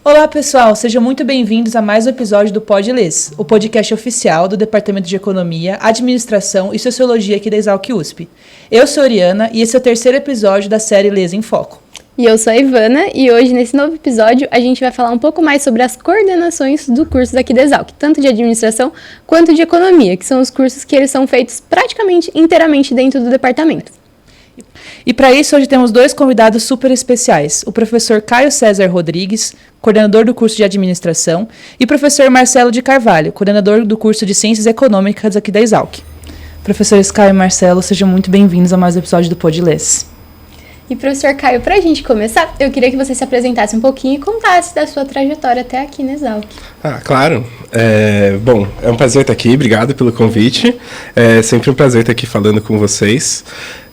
Olá pessoal, sejam muito bem-vindos a mais um episódio do Pod Lês, o podcast oficial do Departamento de Economia, Administração e Sociologia aqui da Exalc USP. Eu sou a Oriana e esse é o terceiro episódio da série Lês em Foco. E eu sou a Ivana e hoje nesse novo episódio a gente vai falar um pouco mais sobre as coordenações do curso daqui da Exalc, tanto de Administração quanto de Economia, que são os cursos que eles são feitos praticamente inteiramente dentro do departamento. E para isso, hoje temos dois convidados super especiais, o professor Caio César Rodrigues, coordenador do curso de Administração, e o professor Marcelo de Carvalho, coordenador do curso de Ciências Econômicas aqui da Exalc. Professores Caio e Marcelo, sejam muito bem-vindos a mais um episódio do Pod Lês. E professor Caio, para a gente começar, eu queria que você se apresentasse um pouquinho e contasse da sua trajetória até aqui na Exalc. Claro. Bom, é um prazer estar aqui, obrigado pelo convite. É sempre um prazer estar aqui falando com vocês.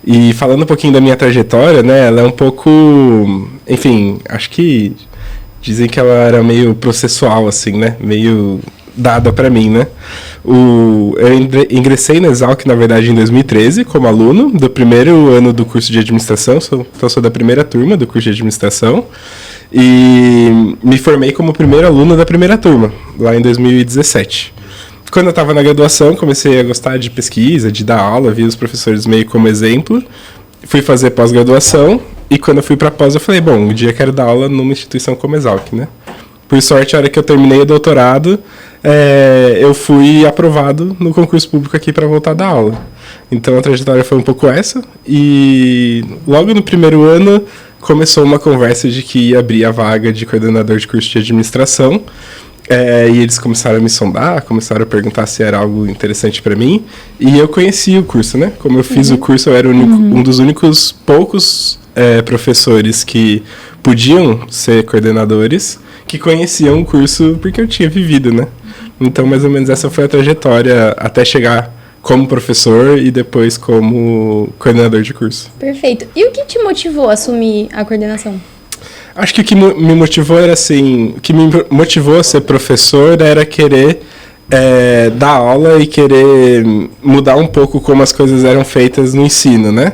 E falando um pouquinho da minha trajetória, né, ela é um pouco, enfim, acho que dizem que ela era meio processual, assim, né, meio dada para mim, né. Eu ingressei na Exalc, na verdade, em 2013, como aluno do primeiro ano do curso de Administração, então sou da primeira turma do curso de Administração, e me formei como primeiro aluno da primeira turma, lá em 2017. Quando eu estava na graduação, comecei a gostar de pesquisa, de dar aula, vi os professores meio como exemplo. Fui fazer pós-graduação e quando eu fui para pós eu falei, bom, um dia eu quero dar aula numa instituição como a Exalc, né? Por sorte, a hora que eu terminei o doutorado, eu fui aprovado no concurso público aqui para voltar a dar aula. Então a trajetória foi um pouco essa e logo no primeiro ano começou uma conversa de que ia abrir a vaga de coordenador de curso de administração. E eles começaram a me sondar, começaram a perguntar se era algo interessante para mim. E eu conheci o curso, né? Como eu fiz o curso, eu era um dos únicos poucos professores que podiam ser coordenadores, que conheciam o curso porque eu tinha vivido, né? Então, mais ou menos, essa foi a trajetória até chegar como professor e depois como coordenador de curso. Perfeito. E o que te motivou a assumir a coordenação? Acho que o que me motivou era assim, o que me motivou a ser professor era querer dar aula e querer mudar um pouco como as coisas eram feitas no ensino, né?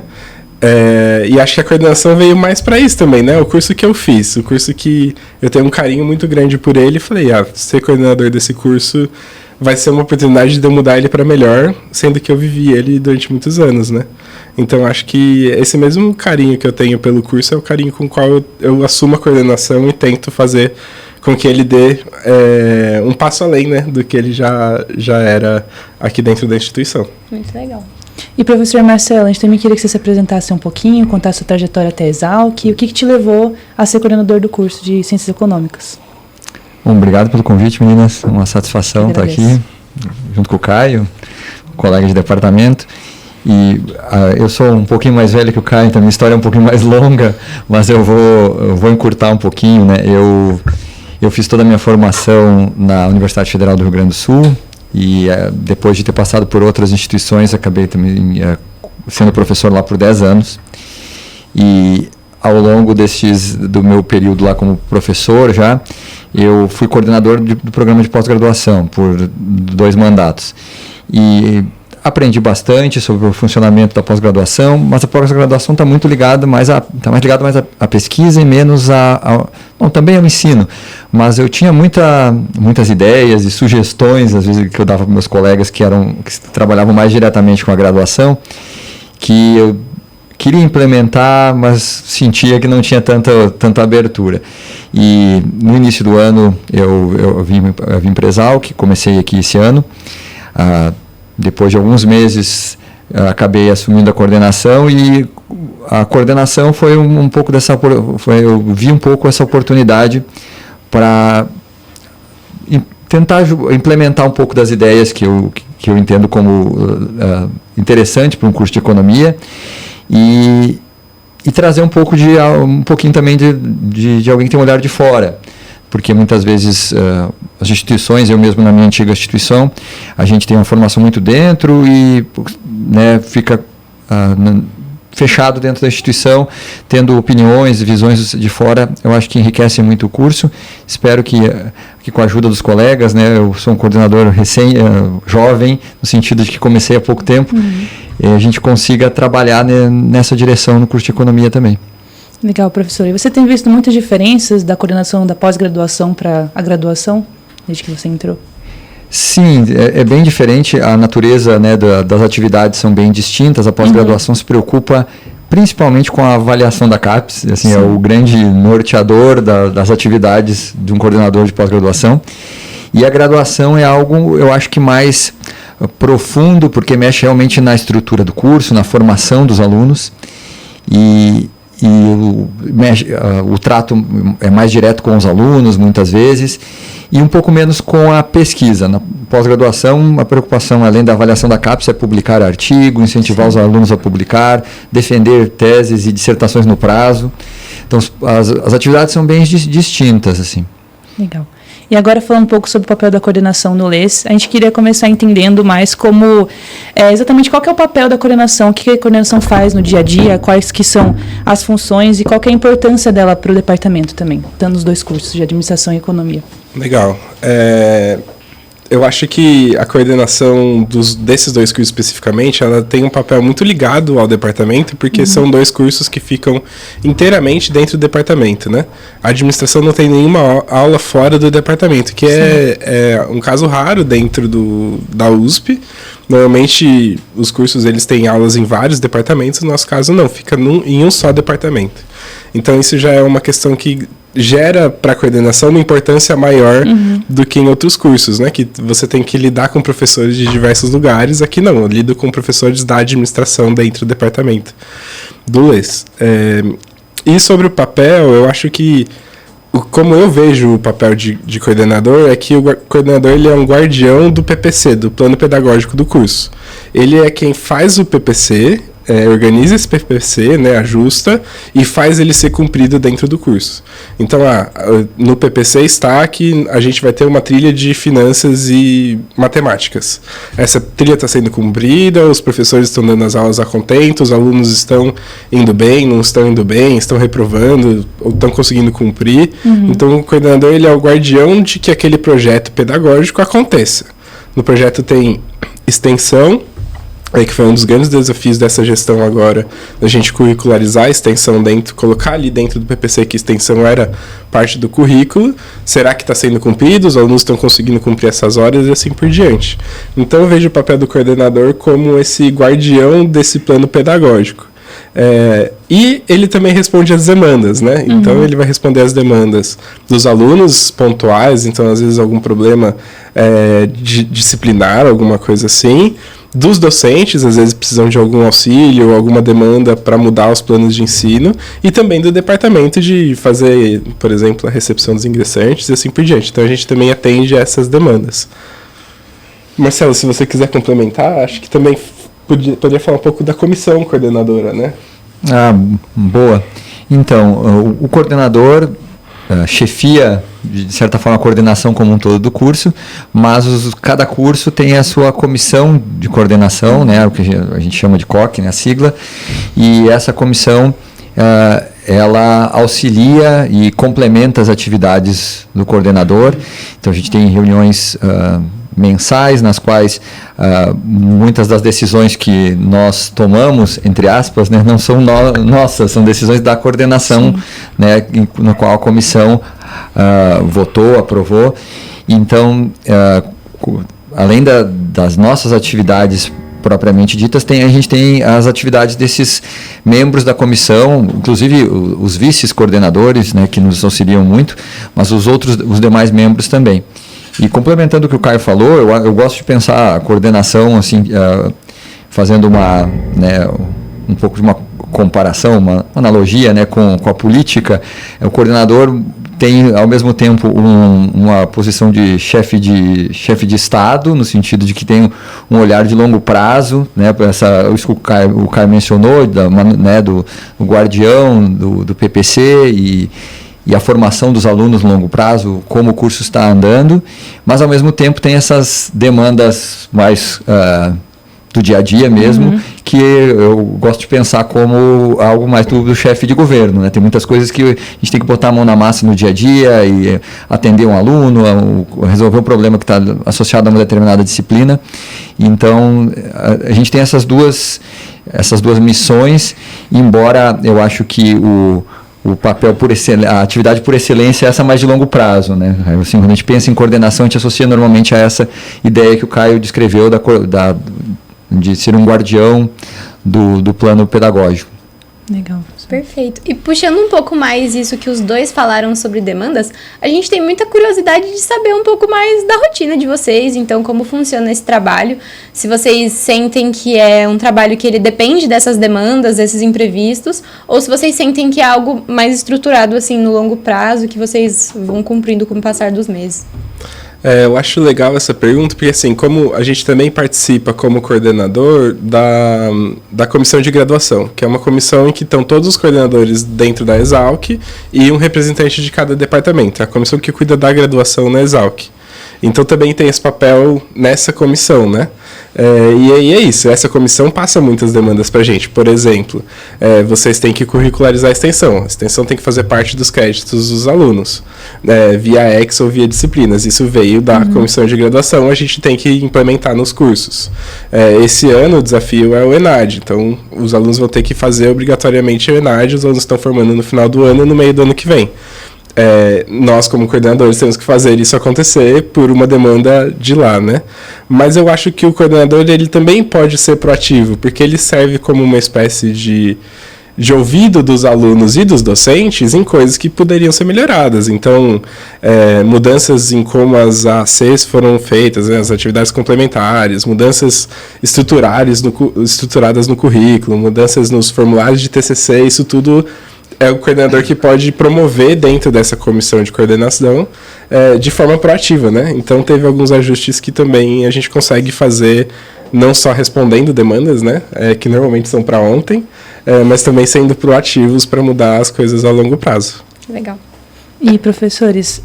E acho que a coordenação veio mais para isso também, né? O curso que eu fiz, o curso que eu tenho um carinho muito grande por ele, falei, ser coordenador desse curso vai ser uma oportunidade de eu mudar ele para melhor, sendo que eu vivi ele durante muitos anos, né? Então, acho que esse mesmo carinho que eu tenho pelo curso é o carinho com o qual eu assumo a coordenação e tento fazer com que ele dê um passo além, né, do que ele já era aqui dentro da instituição. Muito legal. E professor Marcelo, a gente também queria que você se apresentasse um pouquinho, contasse a sua trajetória até a Exalc e o que te levou a ser coordenador do curso de Ciências Econômicas. Bom, obrigado pelo convite, meninas. Uma satisfação estar aqui, junto com o Caio, colega de departamento. E eu sou um pouquinho mais velho que o Caio, então a minha história é um pouquinho mais longa, mas eu vou encurtar um pouquinho, né? Eu fiz toda a minha formação na Universidade Federal do Rio Grande do Sul e depois de ter passado por outras instituições, acabei também sendo professor lá por 10 anos. E ao longo do meu período lá como professor eu fui coordenador do programa de pós-graduação por 2 mandatos. E aprendi bastante sobre o funcionamento da pós-graduação, mas a pós-graduação está muito ligada mais à pesquisa e menos também ao ensino. Mas eu tinha muitas ideias e sugestões, às vezes, que eu dava para meus colegas que trabalhavam mais diretamente com a graduação, que eu queria implementar, mas sentia que não tinha tanta abertura. E no início do ano eu vim para a Exalc, comecei aqui esse ano. Depois de alguns meses acabei assumindo a coordenação e a coordenação foi um pouco eu vi um pouco essa oportunidade para tentar implementar um pouco das ideias que eu entendo como interessante para um curso de economia e trazer um pouquinho também de alguém que tem um olhar de fora. Porque muitas vezes as instituições, eu mesmo na minha antiga instituição, a gente tem uma formação muito dentro e fica fechado dentro da instituição, tendo opiniões e visões de fora, eu acho que enriquece muito o curso. Espero que com a ajuda dos colegas, eu sou um coordenador jovem, no sentido de que comecei há pouco tempo, a gente consiga trabalhar nessa direção no curso de economia também. Legal, professor. E você tem visto muitas diferenças da coordenação da pós-graduação para a graduação, desde que você entrou? Sim, é bem diferente. A natureza, né, das atividades são bem distintas. A pós-graduação se preocupa principalmente com a avaliação da CAPES, assim, é o grande norteador das atividades de um coordenador de pós-graduação. E a graduação é algo, eu acho que mais profundo, porque mexe realmente na estrutura do curso, na formação dos alunos, e o trato é mais direto com os alunos, muitas vezes, e um pouco menos com a pesquisa. Na pós-graduação, a preocupação, além da avaliação da CAPES, é publicar artigo, incentivar os alunos a publicar, defender teses e dissertações no prazo. Então, as atividades são bem distintas, assim. Legal. E agora falando um pouco sobre o papel da coordenação no LES, a gente queria começar entendendo mais como, exatamente qual que é o papel da coordenação, o que a coordenação faz no dia a dia, quais que são as funções e qual que é a importância dela para o departamento também, dando os 2 cursos de administração e economia. Legal. Eu acho que a coordenação desses 2 cursos especificamente, ela tem um papel muito ligado ao departamento, porque são 2 cursos que ficam inteiramente dentro do departamento, né? A administração não tem nenhuma aula fora do departamento, que é um caso raro dentro da USP. Normalmente, os cursos eles têm aulas em vários departamentos, no nosso caso não, fica em um só departamento. Então, isso já é uma questão que gera para a coordenação uma importância maior do que em outros cursos, né? Que você tem que lidar com professores de diversos lugares. Aqui não, eu lido com professores da administração dentro do departamento do LES. E sobre o papel, eu acho que, como eu vejo o papel de coordenador, é que o coordenador ele é um guardião do PPC, do plano pedagógico do curso. Ele é quem faz o PPC, organiza esse PPC, né, ajusta e faz ele ser cumprido dentro do curso. Então, no PPC está que a gente vai ter uma trilha de finanças e matemáticas. Essa trilha está sendo cumprida, os professores estão dando as aulas a contento, os alunos estão indo bem, não estão indo bem, estão reprovando ou estão conseguindo cumprir. Então, o coordenador ele é o guardião de que aquele projeto pedagógico aconteça. No projeto tem extensão, que foi um dos grandes desafios dessa gestão agora, da gente curricularizar a extensão dentro, colocar ali dentro do PPC que a extensão era parte do currículo. Será que está sendo cumprido? Os alunos estão conseguindo cumprir essas horas e assim por diante. Então eu vejo o papel do coordenador como esse guardião desse plano pedagógico. E ele também responde às demandas, né? Então ele vai responder às demandas dos alunos pontuais, então às vezes algum problema disciplinar, alguma coisa assim. Dos docentes, às vezes precisam de algum auxílio, alguma demanda para mudar os planos de ensino, e também do departamento de fazer, por exemplo, a recepção dos ingressantes e assim por diante. Então a gente também atende a essas demandas. Marcelo, se você quiser complementar, acho que também poderia falar um pouco da comissão coordenadora, né? Boa. Então, o coordenador chefia, de certa forma, a coordenação como um todo do curso, mas cada curso tem a sua comissão de coordenação, né, o que a gente chama de COC, né, a sigla, e essa comissão ela auxilia e complementa as atividades do coordenador. Então a gente tem reuniões mensais, nas quais muitas das decisões que nós tomamos, entre aspas, né, não são nossas, são decisões da coordenação, né, no qual a comissão votou, aprovou. Então, além das nossas atividades propriamente ditas, a gente tem as atividades desses membros da comissão, inclusive os vice-coordenadores, né, que nos auxiliam muito, mas os demais membros também. E complementando o que o Caio falou, eu gosto de pensar a coordenação, assim, fazendo um pouco de uma comparação, uma analogia, né, com a política. O coordenador tem, ao mesmo tempo, uma posição de chefe de Estado, no sentido de que tem um olhar de longo prazo, né, isso que o Caio mencionou, do guardião do PPC e a formação dos alunos no longo prazo, como o curso está andando, mas ao mesmo tempo tem essas demandas mais do dia a dia mesmo, que eu gosto de pensar como algo mais do chefe de governo, né? Tem muitas coisas que a gente tem que botar a mão na massa no dia a dia e atender um aluno, resolver um problema que está associado a uma determinada disciplina. Então, a gente tem essas duas missões, embora eu acho que o papel a atividade por excelência é essa mais de longo prazo, né? Assim, quando a gente pensa em coordenação, a gente associa normalmente a essa ideia que o Caio descreveu de ser um guardião do plano pedagógico. Legal. Perfeito. E puxando um pouco mais isso que os dois falaram sobre demandas, a gente tem muita curiosidade de saber um pouco mais da rotina de vocês, então como funciona esse trabalho, se vocês sentem que é um trabalho que ele depende dessas demandas, desses imprevistos, ou se vocês sentem que é algo mais estruturado assim no longo prazo, que vocês vão cumprindo com o passar dos meses. Eu acho legal essa pergunta, porque assim, como a gente também participa como coordenador da comissão de graduação, que é uma comissão em que estão todos os coordenadores dentro da Exalc e um representante de cada departamento, é a comissão que cuida da graduação na Exalc. Então também tem esse papel nessa comissão, né? E aí é isso, essa comissão passa muitas demandas para a gente. Por exemplo, vocês têm que curricularizar a extensão tem que fazer parte dos créditos dos alunos, via Ex ou via disciplinas. Isso veio da comissão de graduação, a gente tem que implementar nos cursos. Esse ano o desafio é o ENAD, então os alunos vão ter que fazer obrigatoriamente o ENAD, os alunos estão formando no final do ano e no meio do ano que vem. Nós, como coordenadores, temos que fazer isso acontecer por uma demanda de lá, né? Mas eu acho que o coordenador, ele também pode ser proativo, porque ele serve como uma espécie de ouvido dos alunos e dos docentes em coisas que poderiam ser melhoradas. Então, mudanças em como as ACs foram feitas, né, as atividades complementares, mudanças estruturadas no currículo, mudanças nos formulários de TCC, isso tudo é o coordenador que pode promover dentro dessa comissão de coordenação de forma proativa, né? Então, teve alguns ajustes que também a gente consegue fazer, não só respondendo demandas, né? Que normalmente são para ontem, mas também sendo proativos para mudar as coisas a longo prazo. Legal. E, professores,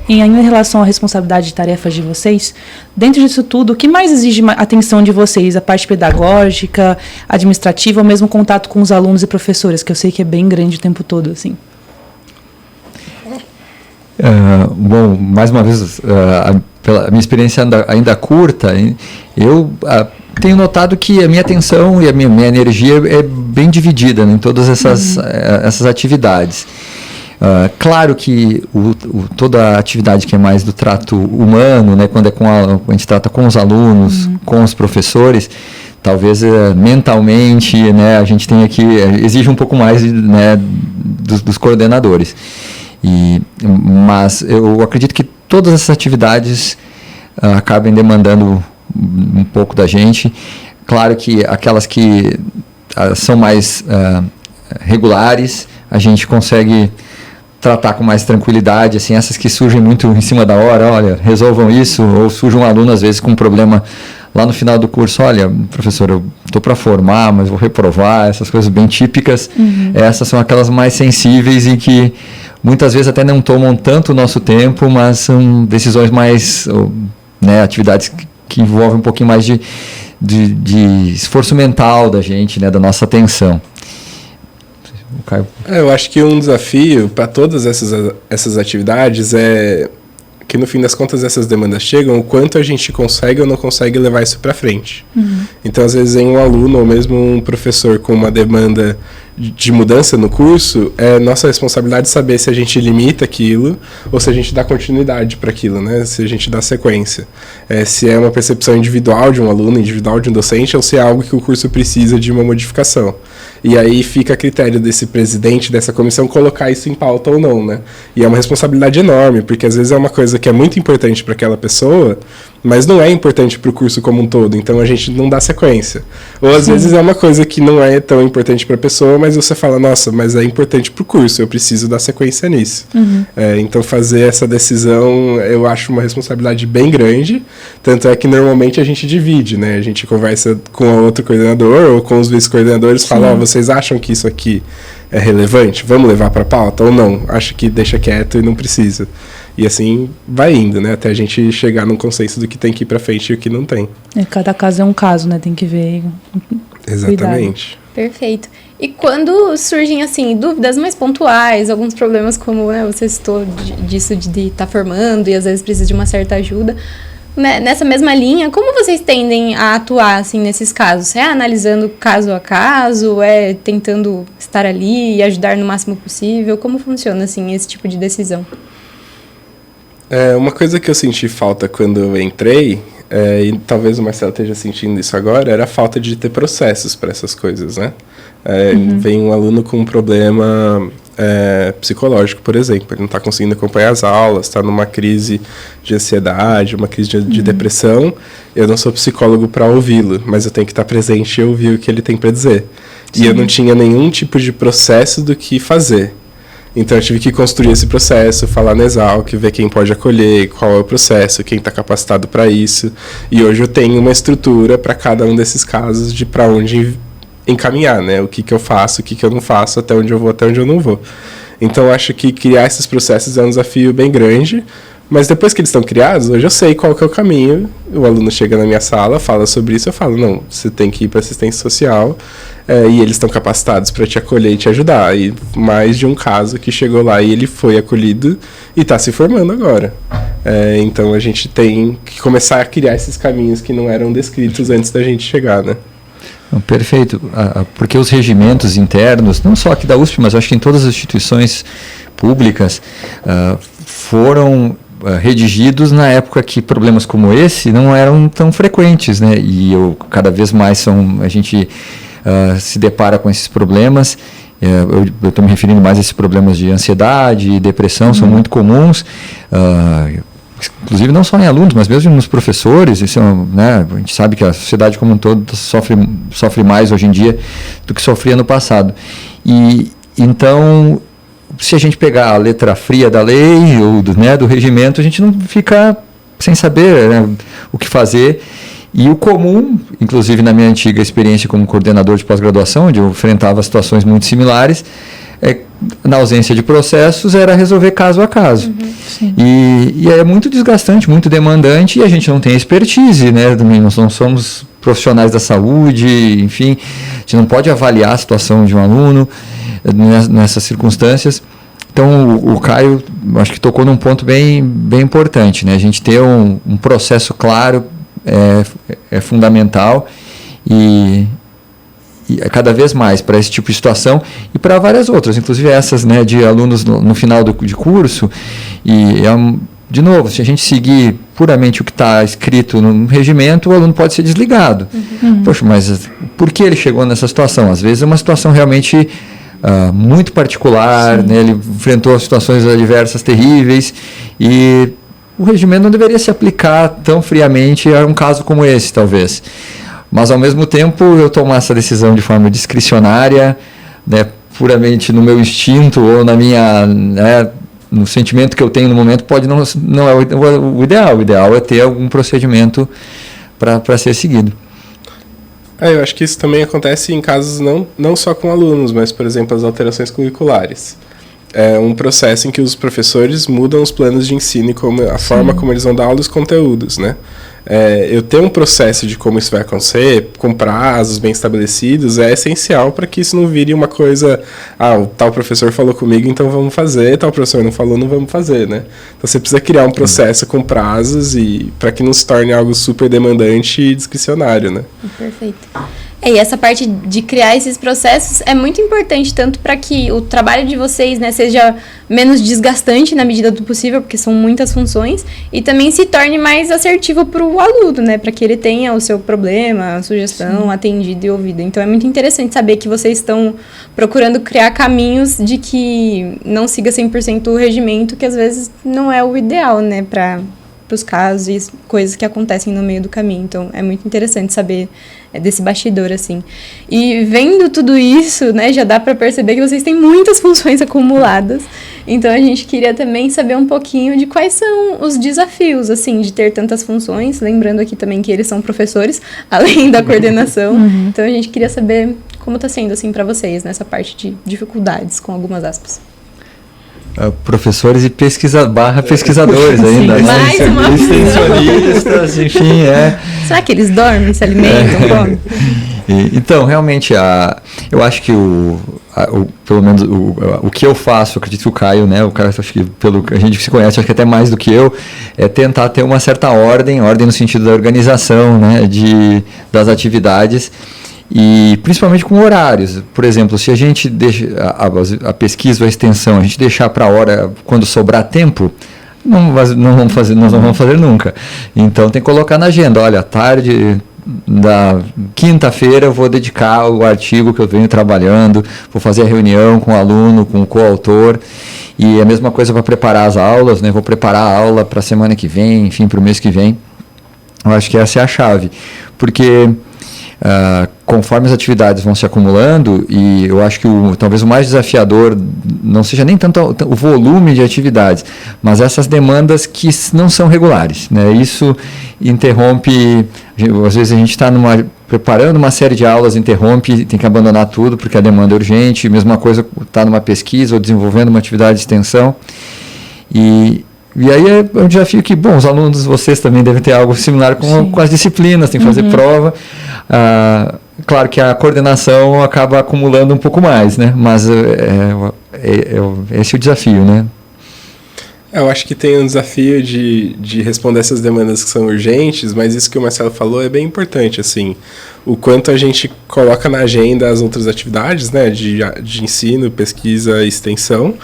ainda em relação à responsabilidade de tarefas de vocês, dentro disso tudo, o que mais exige atenção de vocês? A parte pedagógica, administrativa, ou mesmo contato com os alunos e professores, que eu sei que é bem grande o tempo todo, assim? Bom, mais uma vez, pela minha experiência ainda curta, eu tenho notado que a minha atenção e a minha energia é bem dividida, né, em todas essas atividades. Claro que toda a atividade que é mais do trato humano, né, quando a gente trata com os alunos, com os professores, talvez mentalmente, né, a gente tenha que exige um pouco mais, né, dos coordenadores. Mas eu acredito que todas essas atividades acabem demandando um pouco da gente. Claro que aquelas que são mais regulares, a gente consegue tratar com mais tranquilidade, assim, essas que surgem muito em cima da hora, olha, resolvam isso, ou surge um aluno, às vezes, com um problema lá no final do curso, olha, professor, eu estou para formar, mas vou reprovar, essas coisas bem típicas, essas são aquelas mais sensíveis e que muitas vezes até não tomam tanto o nosso tempo, mas são decisões mais, né, atividades que envolvem um pouquinho mais de esforço mental da gente, né, da nossa atenção. Eu acho que um desafio para todas essas atividades é que, no fim das contas, essas demandas chegam, o quanto a gente consegue ou não consegue levar isso para frente. Então, às vezes, um aluno ou mesmo um professor com uma demanda de mudança no curso, é nossa responsabilidade saber se a gente limita aquilo ou se a gente dá continuidade para aquilo, né? Se a gente dá sequência. Se é uma percepção individual de um aluno, individual de um docente, ou se é algo que o curso precisa de uma modificação. E aí fica a critério desse presidente dessa comissão colocar isso em pauta ou não, né? E é uma responsabilidade enorme, porque às vezes é uma coisa que é muito importante para aquela pessoa, mas não é importante para o curso como um todo, então a gente não dá sequência. Ou às vezes é uma coisa que não é tão importante para a pessoa, mas você fala, nossa, mas é importante para o curso, eu preciso dar sequência nisso. Então fazer essa decisão, eu acho uma responsabilidade bem grande, tanto é que normalmente a gente divide, né? A gente conversa com o outro coordenador ou com os vice-coordenadores, fala, vocês acham que isso aqui é relevante? Vamos levar para a pauta? Ou não? Acho que deixa quieto e não precisa. E assim vai indo, né? Até a gente chegar num consenso do que tem que ir para frente e o que não tem. Cada caso é um caso, né? Tem que ver. Exatamente. Cuidado. Perfeito. E quando surgem, assim, dúvidas mais pontuais, alguns problemas como, né, você citou disso de estar formando e às vezes precisa de uma certa ajuda, né, nessa mesma linha, como vocês tendem a atuar, assim, nesses casos? É analisando caso a caso? É tentando estar ali e ajudar no máximo possível? Como funciona, assim, esse tipo de decisão? Uma coisa que eu senti falta quando eu entrei, e talvez o Marcelo esteja sentindo isso agora, era a falta de ter processos para essas coisas, né? Vem um aluno com um problema psicológico, por exemplo, ele não está conseguindo acompanhar as aulas, está numa crise de ansiedade, uma crise de depressão, eu não sou psicólogo para ouvi-lo, mas eu tenho que estar presente e ouvir o que ele tem para dizer. Sim. E eu não tinha nenhum tipo de processo do que fazer. Então eu tive que construir esse processo, falar na Exalc, ver quem pode acolher, qual é o processo, quem está capacitado para isso. E hoje eu tenho uma estrutura para cada um desses casos de para onde encaminhar, né? O que eu faço, o que eu não faço, até onde eu vou, até onde eu não vou. Então eu acho que criar esses processos é um desafio bem grande, mas depois que eles estão criados, hoje eu sei qual que é o caminho. O aluno chega na minha sala, fala sobre isso, eu falo, não, você tem que ir para assistência social, e eles estão capacitados para te acolher e te ajudar. E mais de um caso que chegou lá e ele foi acolhido e está se formando agora. Então a gente tem que começar a criar esses caminhos que não eram descritos antes da gente chegar, né? Perfeito, porque os regimentos internos, não só aqui da USP, mas acho que em todas as instituições públicas, foram redigidos na época que problemas como esse não eram tão frequentes, né? E cada vez mais a gente se depara com esses problemas. Eu estou me referindo mais a esses problemas de ansiedade e depressão, são muito comuns. Inclusive não só em alunos, mas mesmo nos professores. Isso né, a gente sabe que a sociedade como um todo sofre mais hoje em dia do que sofria no passado. E então, se a gente pegar a letra fria da lei ou do regimento, a gente não fica sem saber, né, o que fazer. E o comum, inclusive na minha antiga experiência como coordenador de pós-graduação, onde eu enfrentava situações muito similares, na ausência de processos, era resolver caso a caso. E é muito desgastante, muito demandante, e a gente não tem expertise, né? Nós não somos profissionais da saúde, enfim, a gente não pode avaliar a situação de um aluno nessas circunstâncias. Então, o Caio, acho que tocou num ponto bem importante, né? A gente ter um processo claro é fundamental, e cada vez mais para esse tipo de situação e para várias outras, inclusive essas, né, de alunos no final de curso. E, de novo, se a gente seguir puramente o que está escrito no regimento, o aluno pode ser desligado. Poxa, mas por que ele chegou nessa situação? Às vezes é uma situação realmente muito particular, né, ele enfrentou situações adversas terríveis, e o regimento não deveria se aplicar tão friamente a um caso como esse, talvez. Mas, ao mesmo tempo, eu tomar essa decisão de forma discricionária, né, puramente no meu instinto ou na minha, né, no sentimento que eu tenho no momento, pode não é o ideal. O ideal é ter algum procedimento para ser seguido. Eu acho que isso também acontece em casos não só com alunos, mas, por exemplo, as alterações curriculares. É um processo em que os professores mudam os planos de ensino e a forma como eles vão dar aula e os conteúdos, né? Eu ter um processo de como isso vai acontecer, com prazos bem estabelecidos, é essencial para que isso não vire uma coisa, o tal professor falou comigo, então vamos fazer, tal professor não falou, não vamos fazer, né? Então você precisa criar um processo com prazos e para que não se torne algo super demandante e discricionário, né? Perfeito. E essa parte de criar esses processos é muito importante, tanto para que o trabalho de vocês, né, seja menos desgastante na medida do possível, porque são muitas funções, e também se torne mais assertivo para o aluno, né, para que ele tenha o seu problema, a sugestão atendido e ouvido. Então é muito interessante saber que vocês estão procurando criar caminhos de que não siga 100% o regimento, que às vezes não é o ideal, né, para os casos e coisas que acontecem no meio do caminho. Então, é muito interessante saber desse bastidor, assim. E vendo tudo isso, né, já dá para perceber que vocês têm muitas funções acumuladas. Então, a gente queria também saber um pouquinho de quais são os desafios, assim, de ter tantas funções. Lembrando aqui também que eles são professores, além da coordenação. Então, a gente queria saber como está sendo, assim, para vocês, nessa parte de dificuldades, com algumas aspas. Professores e pesquisadores ainda, né? Mais uma extensionistas, enfim, Será que eles dormem, se alimentam, comem? Então, realmente, eu acho que pelo menos o que eu faço, acredito que o Caio, né, acho que pelo que a gente se conhece, acho que até mais do que eu, é tentar ter uma certa ordem no sentido da organização, né, das atividades, e principalmente com horários. Por exemplo, se a gente deixa a pesquisa ou a extensão, a gente deixar para a hora quando sobrar tempo, nós não vamos fazer nunca. Então tem que colocar na agenda, olha, à tarde da quinta-feira eu vou dedicar o artigo que eu venho trabalhando, vou fazer a reunião com o aluno, com o coautor, e a mesma coisa para preparar as aulas, né? Vou preparar a aula para a semana que vem, enfim, para o mês que vem. Eu acho que essa é a chave, porque conforme as atividades vão se acumulando, e eu acho que talvez o mais desafiador não seja nem tanto o volume de atividades, mas essas demandas que não são regulares, né? Isso interrompe, às vezes a gente está preparando uma série de aulas, interrompe, tem que abandonar tudo porque a demanda é urgente, mesma coisa está numa pesquisa ou desenvolvendo uma atividade de extensão, e aí é um desafio que, bom, os alunos, vocês também devem ter algo similar com as disciplinas, tem que fazer prova. Claro que a coordenação acaba acumulando um pouco mais, né? Mas esse é o desafio, né? Eu acho que tem um desafio de responder essas demandas que são urgentes, mas isso que o Marcelo falou é bem importante, assim, o quanto a gente coloca na agenda as outras atividades, né, de ensino, pesquisa e extensão,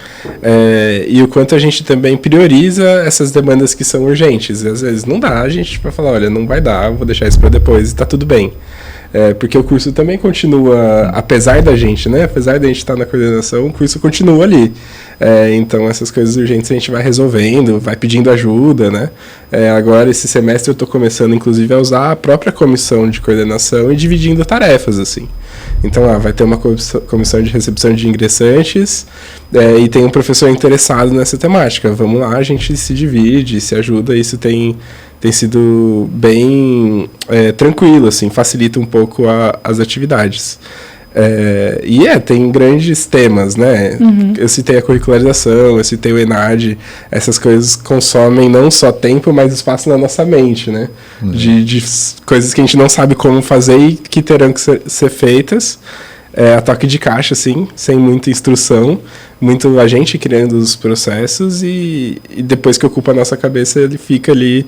e o quanto a gente também prioriza essas demandas que são urgentes. E às vezes não dá, a gente vai falar, olha, não vai dar, vou deixar isso para depois e tá tudo bem. Porque o curso também continua, apesar da gente, né? Apesar da gente estar na coordenação, o curso continua ali. Então, essas coisas urgentes a gente vai resolvendo, vai pedindo ajuda, né? Agora, esse semestre, eu estou começando, inclusive, a usar a própria comissão de coordenação e dividindo tarefas, assim. Então, vai ter uma comissão de recepção de ingressantes e tem um professor interessado nessa temática. Vamos lá, a gente se divide, se ajuda, isso tem sido bem tranquilo, assim, facilita um pouco as atividades. Tem grandes temas, né? Eu citei a curricularização, eu citei o ENAD, essas coisas consomem não só tempo, mas espaço na nossa mente, né? De coisas que a gente não sabe como fazer e que terão que ser feitas a toque de caixa, assim, sem muita instrução, muito a gente criando os processos e depois que ocupa a nossa cabeça, ele fica ali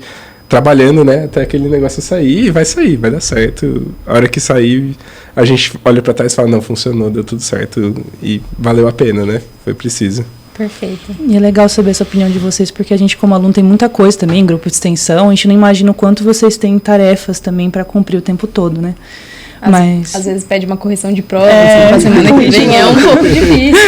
trabalhando, né, até aquele negócio sair, vai dar certo. A hora que sair, a gente olha para trás e fala, não, funcionou, deu tudo certo e valeu a pena, né, foi preciso. Perfeito. E é legal saber essa opinião de vocês, porque a gente como aluno tem muita coisa também, grupo de extensão, a gente não imagina o quanto vocês têm tarefas também para cumprir o tempo todo, né. Às vezes pede uma correção de prova, assim, pra semana que vem é um pouco difícil.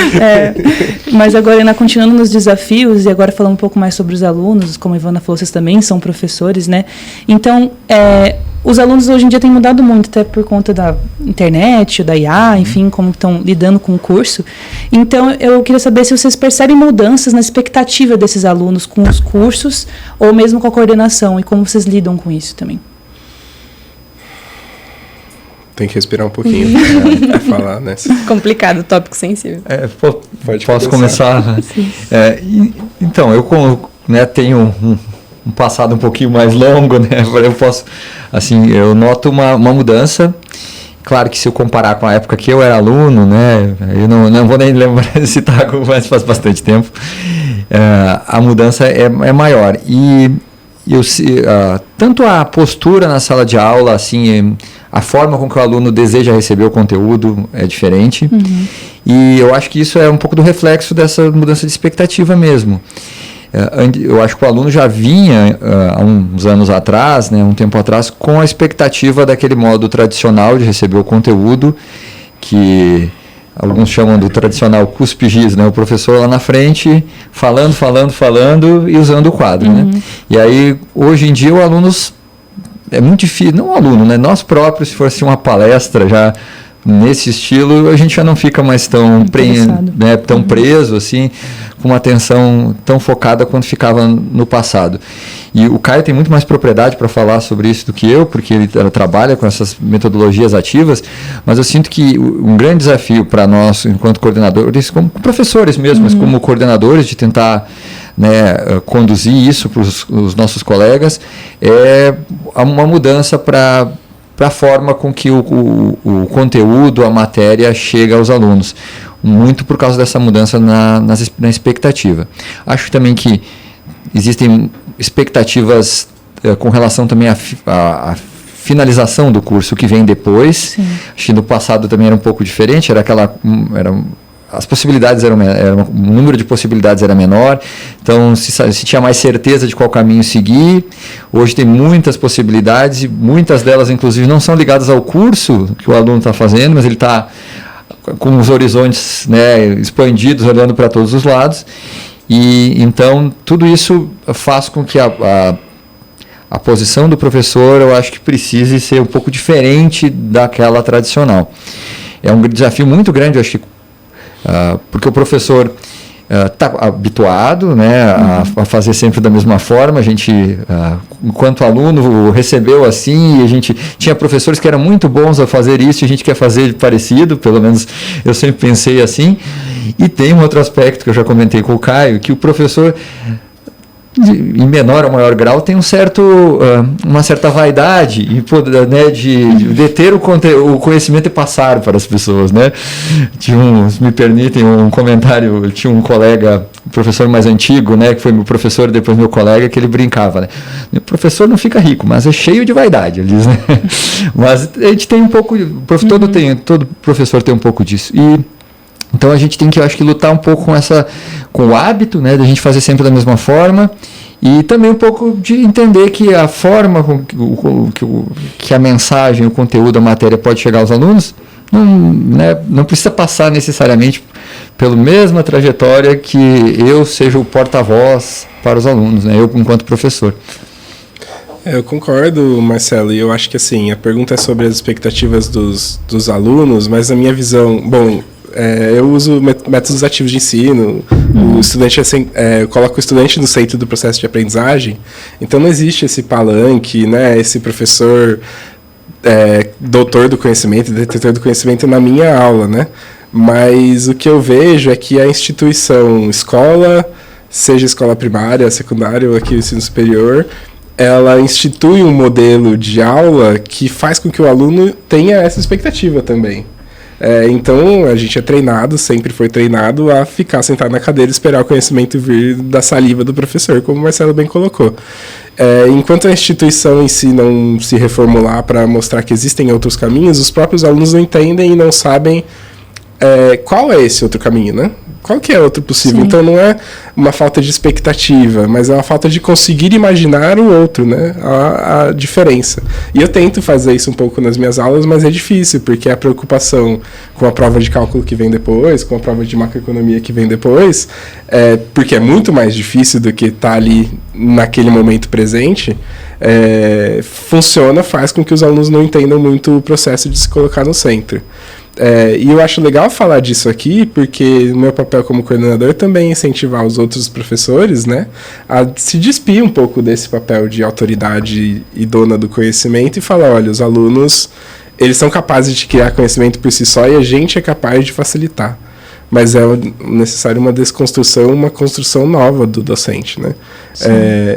Mas agora, continuando nos desafios, e agora falando um pouco mais sobre os alunos, como a Ivana falou, vocês também são professores, né? Então, os alunos hoje em dia têm mudado muito, até por conta da internet, da IA, enfim, como estão lidando com o curso. Então, eu queria saber se vocês percebem mudanças na expectativa desses alunos com os cursos, ou mesmo com a coordenação, e como vocês lidam com isso também. Tem que respirar um pouquinho para falar, né? Complicado, tópico sensível. Posso começar? Então, eu tenho um passado um pouquinho mais longo, né? Eu posso, assim, eu noto uma mudança. Claro que se eu comparar com a época que eu era aluno, né? Eu não vou nem lembrar de citar, mas faz bastante tempo. A mudança é maior. E tanto a postura na sala de aula, assim, a forma com que o aluno deseja receber o conteúdo é diferente. E eu acho que isso é um pouco do reflexo dessa mudança de expectativa mesmo. Eu acho que o aluno já vinha, há uns anos atrás, né, um tempo atrás, com a expectativa daquele modo tradicional de receber o conteúdo, que alguns chamam do tradicional cuspe-giz, né? O professor lá na frente, falando e usando o quadro, né? E aí, hoje em dia, o aluno, é muito difícil, não o aluno, né? Nós próprios, se fosse uma palestra já nesse estilo, a gente já não fica mais tão preso, assim, com uma atenção tão focada quanto ficava no passado. E o Caio tem muito mais propriedade para falar sobre isso do que eu, porque ele trabalha com essas metodologias ativas, mas eu sinto que um grande desafio para nós, enquanto coordenadores, como professores mesmo, mas como coordenadores, de tentar, né, conduzir isso para os nossos colegas, é uma mudança para para a forma com que o conteúdo, a matéria chega aos alunos, muito por causa dessa mudança na expectativa. Acho também que existem expectativas com relação também à finalização do curso que vem depois. Sim. Acho que no passado também era um pouco diferente, as possibilidades o número de possibilidades era menor, então se tinha mais certeza de qual caminho seguir. Hoje tem muitas possibilidades e muitas delas inclusive não são ligadas ao curso que o aluno está fazendo, mas ele está com os horizontes, né, expandidos, olhando para todos os lados, e então tudo isso faz com que a posição do professor, eu acho que precise ser um pouco diferente daquela tradicional. É um desafio muito grande, eu acho que porque o professor está habituado, né, a fazer sempre da mesma forma. A gente, enquanto aluno, recebeu assim, e a gente tinha professores que eram muito bons a fazer isso, e a gente quer fazer parecido, pelo menos eu sempre pensei assim. E tem um outro aspecto que eu já comentei com o Caio, que o professor, em menor ou maior grau, tem uma certa vaidade né, de ter o conhecimento e passar para as pessoas, né? Me permitem um comentário, tinha um colega, um professor mais antigo, né, que foi meu professor, depois meu colega, que ele brincava, né? O professor não fica rico, mas é cheio de vaidade, ele diz, né? Mas a gente tem um pouco, todo professor tem um pouco disso. Então a gente tem que, eu acho que, lutar um pouco com o hábito, né, da gente fazer sempre da mesma forma, e também um pouco de entender que a forma que a mensagem, o conteúdo, a matéria pode chegar aos alunos, não precisa passar necessariamente pela mesma trajetória que eu seja o porta-voz para os alunos, né, eu enquanto professor. Eu concordo, Marcelo, e eu acho que assim, a pergunta é sobre as expectativas dos alunos, mas na minha visão, eu uso métodos ativos de ensino, o estudante eu coloco o estudante no centro do processo de aprendizagem, então não existe esse palanque, né, esse professor doutor do conhecimento, detetor do conhecimento na minha aula, né? Mas o que eu vejo é que a instituição escola, seja escola primária, secundária ou aqui o ensino superior, ela institui um modelo de aula que faz com que o aluno tenha essa expectativa também. Então, a gente é treinado, sempre foi treinado a ficar sentado na cadeira e esperar o conhecimento vir da saliva do professor, como o Marcelo bem colocou. Enquanto a instituição em si não se reformular para mostrar que existem outros caminhos, os próprios alunos não entendem e não sabem qual é esse outro caminho, né? Qual que é outro possível? Sim. Então não é uma falta de expectativa, mas é uma falta de conseguir imaginar o outro, né? A diferença. E eu tento fazer isso um pouco nas minhas aulas, mas é difícil, porque a preocupação com a prova de cálculo que vem depois, com a prova de macroeconomia que vem depois, porque é muito mais difícil do que estar ali naquele momento presente, faz com que os alunos não entendam muito o processo de se colocar no centro. E eu acho legal falar disso aqui, porque o meu papel como coordenador também é incentivar os outros professores, né, a se despir um pouco desse papel de autoridade e dona do conhecimento e falar, olha, os alunos, eles são capazes de criar conhecimento por si só e a gente é capaz de facilitar. Mas é necessário uma desconstrução, uma construção nova do docente, né?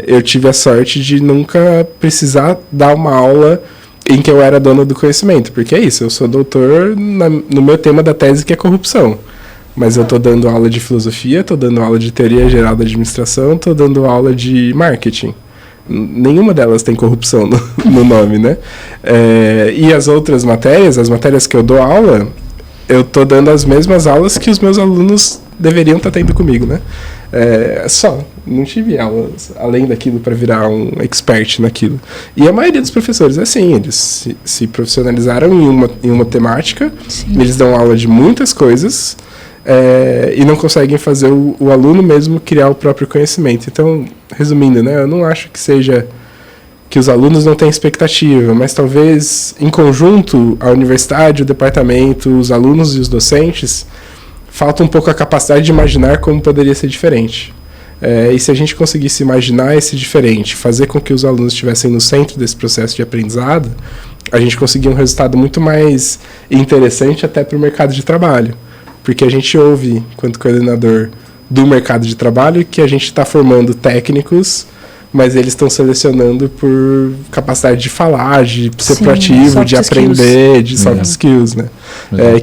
Eu tive a sorte de nunca precisar dar uma aula em que eu era dono do conhecimento, porque é isso, eu sou doutor no meu tema da tese, que é corrupção, mas eu estou dando aula de filosofia, estou dando aula de teoria geral da administração, estou dando aula de marketing. Nenhuma delas tem corrupção no nome, né? E as outras matérias, as matérias que eu dou aula, eu estou dando as mesmas aulas que os meus alunos deveriam estar tendo comigo, né? Não tive aulas além daquilo para virar um expert naquilo. E a maioria dos professores é assim, eles se profissionalizaram em uma temática. Sim. Eles dão aula de muitas coisas e não conseguem fazer o aluno mesmo criar o próprio conhecimento. Então, resumindo, né, eu não acho que seja que os alunos não têm expectativa, mas talvez em conjunto a universidade, o departamento, os alunos e os docentes, falta um pouco a capacidade de imaginar como poderia ser diferente. E se a gente conseguisse imaginar esse diferente, fazer com que os alunos estivessem no centro desse processo de aprendizado, a gente conseguia um resultado muito mais interessante até para o mercado de trabalho. Porque a gente ouve, enquanto coordenador do mercado de trabalho, que a gente está formando técnicos, mas eles estão selecionando por capacidade de falar, de ser proativo, de aprender, de soft skills, né?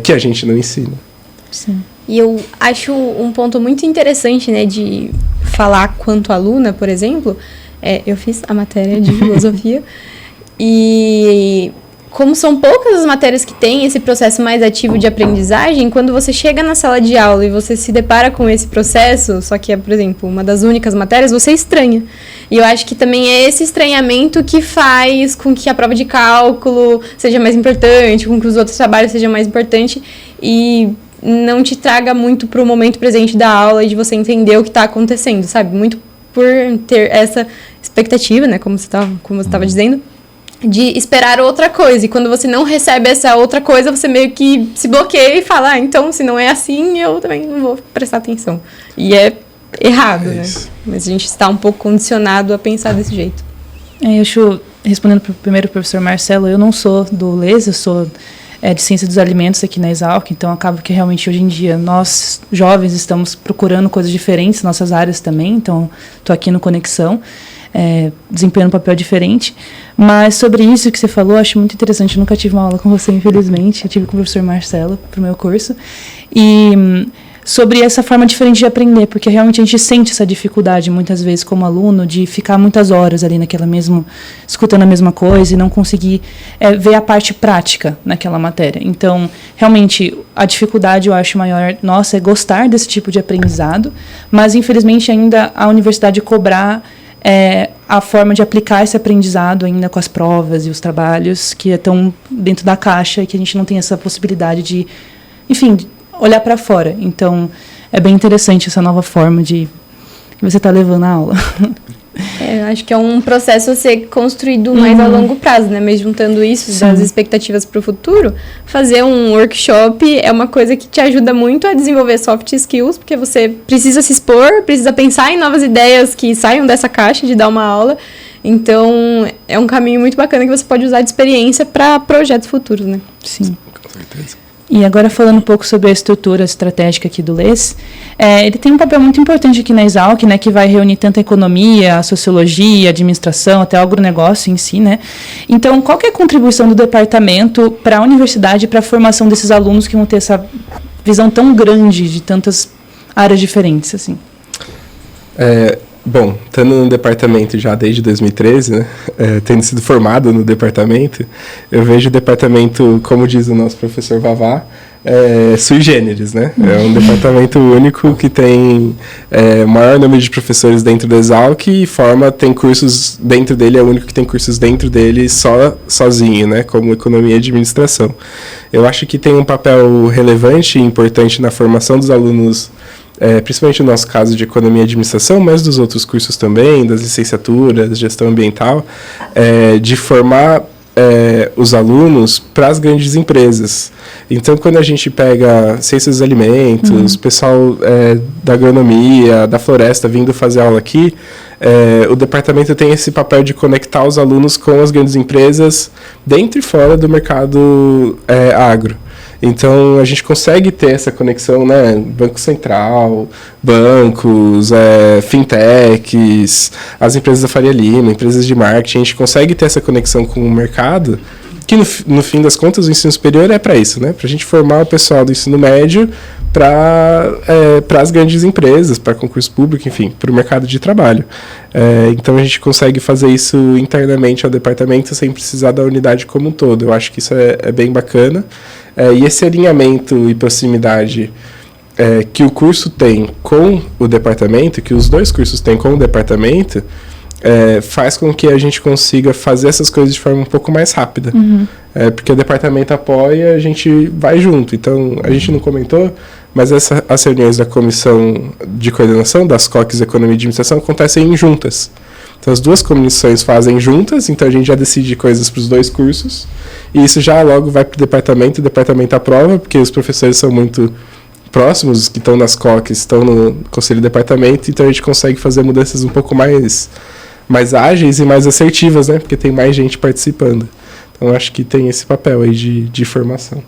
Que a gente não ensina. Sim. E eu acho um ponto muito interessante, né, de falar quanto aluna, por exemplo, eu fiz a matéria de filosofia e como são poucas as matérias que têm esse processo mais ativo de aprendizagem, quando você chega na sala de aula e você se depara com esse processo, só que é, por exemplo, uma das únicas matérias, você estranha. E eu acho que também é esse estranhamento que faz com que a prova de cálculo seja mais importante, com que os outros trabalhos sejam mais importantes e não te traga muito para o momento presente da aula e de você entender o que está acontecendo, sabe? Muito por ter essa expectativa, né, como você estava dizendo, de esperar outra coisa. E quando você não recebe essa outra coisa, você meio que se bloqueia e fala, então, se não é assim, eu também não vou prestar atenção. E é errado, né? Mas a gente está um pouco condicionado a pensar desse jeito. Eu acho, respondendo primeiro pro professor Marcelo, eu não sou do LES, eu sou de Ciência dos Alimentos aqui na Exalc, então acaba que realmente hoje em dia nós, jovens, estamos procurando coisas diferentes, nossas áreas também, então estou aqui no Conexão, desempenhando um papel diferente. Mas sobre isso que você falou, acho muito interessante. Eu nunca tive uma aula com você, infelizmente. Eu tive com o professor Marcelo para o meu curso. E sobre essa forma diferente de aprender, porque realmente a gente sente essa dificuldade, muitas vezes, como aluno, de ficar muitas horas ali escutando a mesma coisa e não conseguir ver a parte prática naquela matéria. Então, realmente, a dificuldade, eu acho, maior nossa é gostar desse tipo de aprendizado, mas, infelizmente, ainda a universidade cobrar a forma de aplicar esse aprendizado ainda com as provas e os trabalhos que estão dentro da caixa e que a gente não tem essa possibilidade de, enfim, olhar para fora. Então, é bem interessante essa nova forma que você está levando a aula. Eu acho que é um processo a ser construído mais a longo prazo, né? Mas juntando isso, Sim. das expectativas para o futuro, fazer um workshop é uma coisa que te ajuda muito a desenvolver soft skills, porque você precisa se expor, precisa pensar em novas ideias que saiam dessa caixa de dar uma aula. Então, é um caminho muito bacana que você pode usar de experiência para projetos futuros, né? Sim. Com certeza. E agora falando um pouco sobre a estrutura estratégica aqui do LES, ele tem um papel muito importante aqui na Exalc, né, que vai reunir tanto a economia, a sociologia, a administração, até o agronegócio em si, né? Então, qual que é a contribuição do departamento para a universidade, para a formação desses alunos que vão ter essa visão tão grande de tantas áreas diferentes, assim? Bom, estando no departamento já desde 2013, né, tendo sido formado no departamento, eu vejo o departamento, como diz o nosso professor Vavá, sui generis, né? É um departamento único que tem maior número de professores dentro da Exalc e tem cursos dentro dele, é o único que tem cursos dentro dele sozinho, né? Como economia e administração. Eu acho que tem um papel relevante e importante na formação dos alunos, principalmente no nosso caso de economia e administração, mas dos outros cursos também, das licenciaturas, gestão ambiental, de formar os alunos para as grandes empresas. Então, quando a gente pega ciências dos alimentos, pessoal da agronomia, da floresta, vindo fazer aula aqui, o departamento tem esse papel de conectar os alunos com as grandes empresas dentro e fora do mercado agro. Então, a gente consegue ter essa conexão, né? Banco Central, bancos, fintechs, as empresas da Faria Lima, empresas de marketing. A gente consegue ter essa conexão com o mercado, que no fim das contas o ensino superior é para isso, né? Para a gente formar o pessoal do ensino médio para as grandes empresas, para concurso público, enfim, para o mercado de trabalho. Então, a gente consegue fazer isso internamente ao departamento sem precisar da unidade como um todo. Eu acho que isso é bem bacana. E esse alinhamento e proximidade que o curso tem com o departamento, que os dois cursos têm com o departamento, faz com que a gente consiga fazer essas coisas de forma um pouco mais rápida. Porque o departamento apoia, a gente vai junto. Então, a gente não comentou, mas as reuniões da comissão de coordenação, das COCs Economia e Administração, acontecem juntas. Então, as duas comissões fazem juntas, então a gente já decide coisas para os dois cursos, e isso já logo vai para o departamento aprova, porque os professores são muito próximos, os que estão nas COCs estão no conselho do departamento, então a gente consegue fazer mudanças um pouco mais ágeis e mais assertivas, né? Porque tem mais gente participando. Então, acho que tem esse papel aí de formação.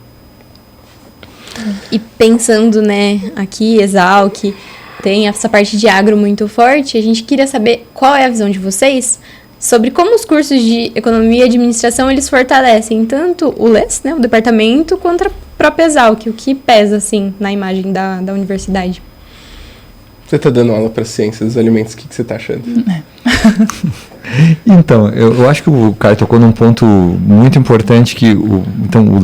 E pensando, né, aqui, Exalc, tem essa parte de agro muito forte. A gente queria saber qual é a visão de vocês sobre como os cursos de economia e administração, eles fortalecem tanto o LES, né, o departamento, quanto a própria Exalc, o que pesa, assim, na imagem da universidade. Você está dando aula para ciência dos alimentos, o que você está achando? Então, eu acho que o Caio tocou num ponto muito importante, que o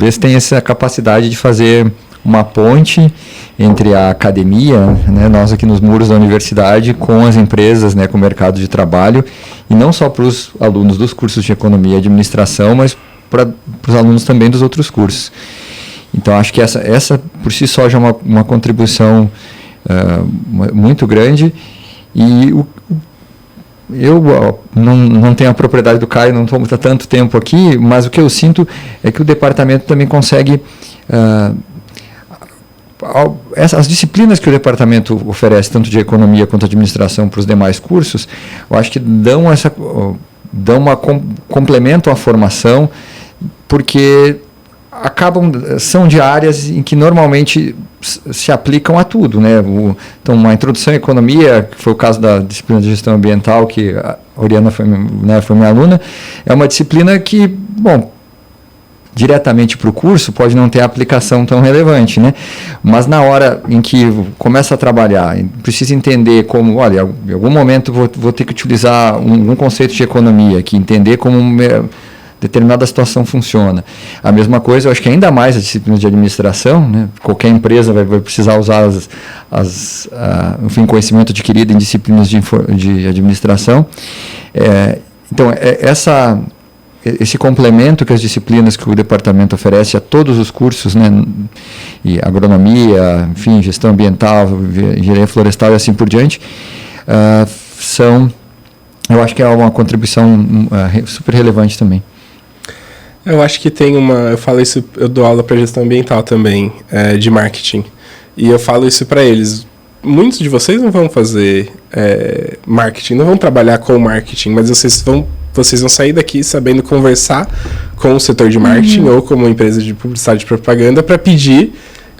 LES tem essa capacidade de fazer uma ponte entre a academia, né, nós aqui nos muros da universidade, com as empresas, né, com o mercado de trabalho, e não só para os alunos dos cursos de economia e administração, mas para os alunos também dos outros cursos. Então, acho que essa por si só já é uma contribuição muito grande, e eu não tenho a propriedade do Caio, não estou há tanto tempo aqui, mas o que eu sinto é que o departamento também consegue... as disciplinas que o departamento oferece, tanto de economia quanto de administração, para os demais cursos, eu acho que complementam a formação, porque são de áreas em que normalmente se aplicam a tudo, né? Então, uma introdução à economia, que foi o caso da disciplina de gestão ambiental, que a Oriana foi minha aluna, é uma disciplina que, diretamente para o curso pode não ter aplicação tão relevante, né? Mas na hora em que começa a trabalhar, precisa entender como, olha, em algum momento vou ter que utilizar um conceito de economia, que entender como determinada situação funciona. A mesma coisa, eu acho que ainda mais a disciplina de administração, né? Qualquer empresa vai precisar usar conhecimento adquirido em disciplinas de administração. Então, esse complemento que as disciplinas que o departamento oferece a todos os cursos, né, e agronomia, enfim, gestão ambiental, engenharia florestal e assim por diante, eu acho que é uma contribuição super relevante também. Eu acho que eu dou aula para gestão ambiental também, de marketing, e eu falo isso para eles. Muitos de vocês não vão fazer marketing, não vão trabalhar com marketing, mas vocês vão sair daqui sabendo conversar com o setor de marketing ou com uma empresa de publicidade e propaganda para pedir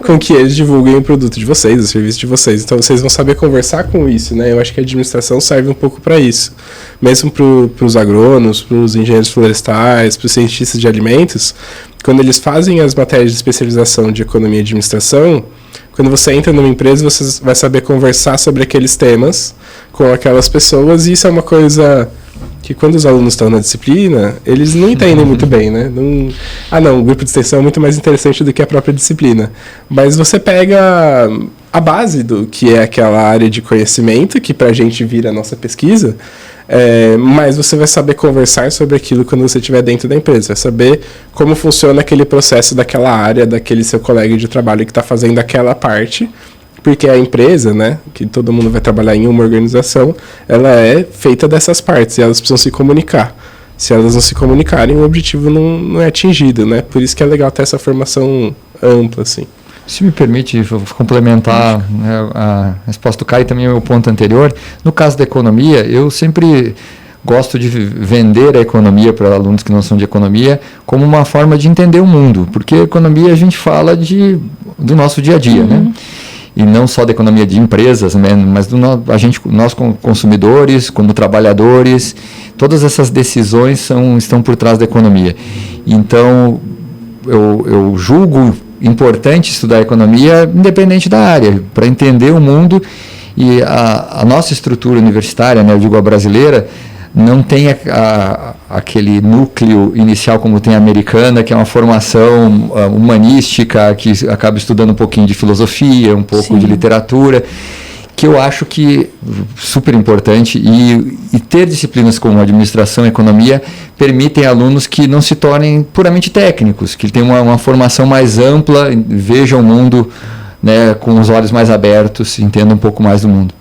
com que eles divulguem o produto de vocês, o serviço de vocês. Então, vocês vão saber conversar com isso, né? Eu acho que a administração serve um pouco para isso. Mesmo para os agrônomos, para os engenheiros florestais, para os cientistas de alimentos, quando eles fazem as matérias de especialização de economia e administração, quando você entra numa empresa, você vai saber conversar sobre aqueles temas com aquelas pessoas, e isso é uma coisa que quando os alunos estão na disciplina, eles não entendem muito bem, né? O grupo de extensão é muito mais interessante do que a própria disciplina. Mas você pega a base do que é aquela área de conhecimento, que pra gente vira a nossa pesquisa, mas você vai saber conversar sobre aquilo quando você estiver dentro da empresa, vai saber como funciona aquele processo daquela área, daquele seu colega de trabalho que está fazendo aquela parte, porque a empresa, né, que todo mundo vai trabalhar em uma organização, ela é feita dessas partes, e elas precisam se comunicar. Se elas não se comunicarem, o objetivo não é atingido, né? Por isso que é legal ter essa formação ampla, assim. Se me permite complementar, né, a resposta do Caio, também é o meu ponto anterior. No caso da economia, eu sempre gosto de vender a economia para alunos que não são de economia como uma forma de entender o mundo, porque a economia a gente fala do nosso dia a dia, né? E não só da economia de empresas, né, mas nós como consumidores, como trabalhadores, todas essas decisões estão por trás da economia. Então, eu julgo importante estudar economia independente da área, para entender o mundo, e a nossa estrutura universitária, né, eu digo a brasileira, não tem aquele núcleo inicial como tem a americana, que é uma formação humanística, que acaba estudando um pouquinho de filosofia, um pouco de literatura, que eu acho que super importante, e ter disciplinas como administração e economia permitem alunos que não se tornem puramente técnicos, que tenham uma formação mais ampla, vejam o mundo, né, com os olhos mais abertos, entendam um pouco mais do mundo.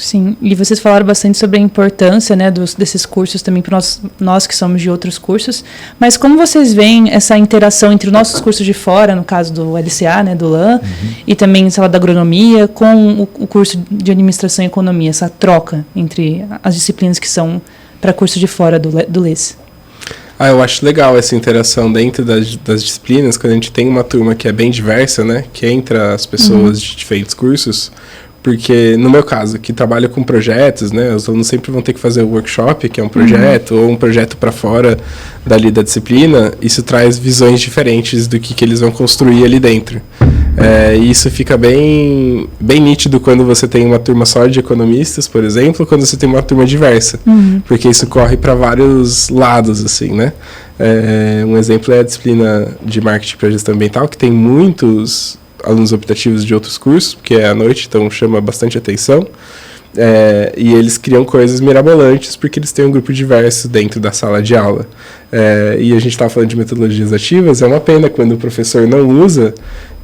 Sim, e vocês falaram bastante sobre a importância, né, desses cursos também para nós que somos de outros cursos, mas como vocês veem essa interação entre os nossos cursos de fora, no caso do LCA, né, do LAN, e também, sei lá, da agronomia, com o curso de administração e economia, essa troca entre as disciplinas que são para curso de fora do LES? Eu acho legal essa interação dentro das disciplinas, quando a gente tem uma turma que é bem diversa, né, que entra as pessoas de diferentes cursos, Porque, no meu caso, que trabalho com projetos, né, os alunos sempre vão ter que fazer o workshop, que é um projeto, ou um projeto para fora dali da disciplina, isso traz visões diferentes do que eles vão construir ali dentro. E isso fica bem nítido quando você tem uma turma só de economistas, por exemplo, quando você tem uma turma diversa, porque isso corre para vários lados, assim, né? Um exemplo é a disciplina de marketing para gestão ambiental, que tem muitos alunos optativos de outros cursos, porque é à noite, então chama bastante atenção. E eles criam coisas mirabolantes porque eles têm um grupo diverso dentro da sala de aula. E a gente estava falando de metodologias ativas, é uma pena quando o professor não usa,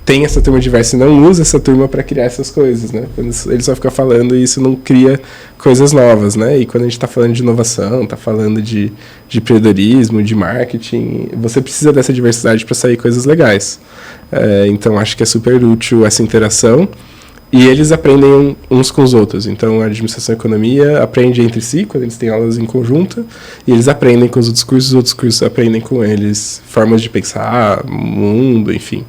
tem essa turma diversa e não usa essa turma para criar essas coisas, né? Quando ele só fica falando e isso não cria coisas novas, né? E quando a gente está falando de inovação, está falando de empreendedorismo, de marketing, você precisa dessa diversidade para sair coisas legais. Então, acho que é super útil essa interação. E eles aprendem uns com os outros. Então, a administração e a economia aprende entre si, quando eles têm aulas em conjunto, e eles aprendem com os outros cursos aprendem com eles formas de pensar, mundo, enfim.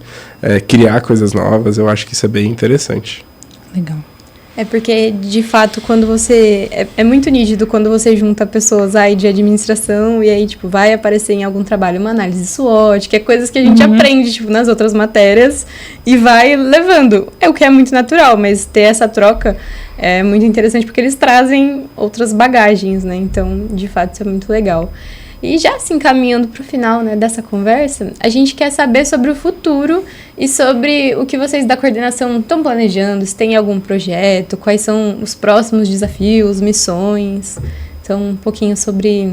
Criar coisas novas, eu acho que isso é bem interessante. Legal. Porque, de fato, quando você... É muito nítido quando você junta pessoas aí de administração e aí, tipo, vai aparecer em algum trabalho uma análise SWOT, que é coisas que a gente aprende, tipo, nas outras matérias e vai levando. O que é muito natural, mas ter essa troca é muito interessante porque eles trazem outras bagagens, né? Então, de fato, isso é muito legal. E já se encaminhando para o final, né, dessa conversa, a gente quer saber sobre o futuro e sobre o que vocês da coordenação estão planejando, se tem algum projeto, quais são os próximos desafios, missões. Então, um pouquinho sobre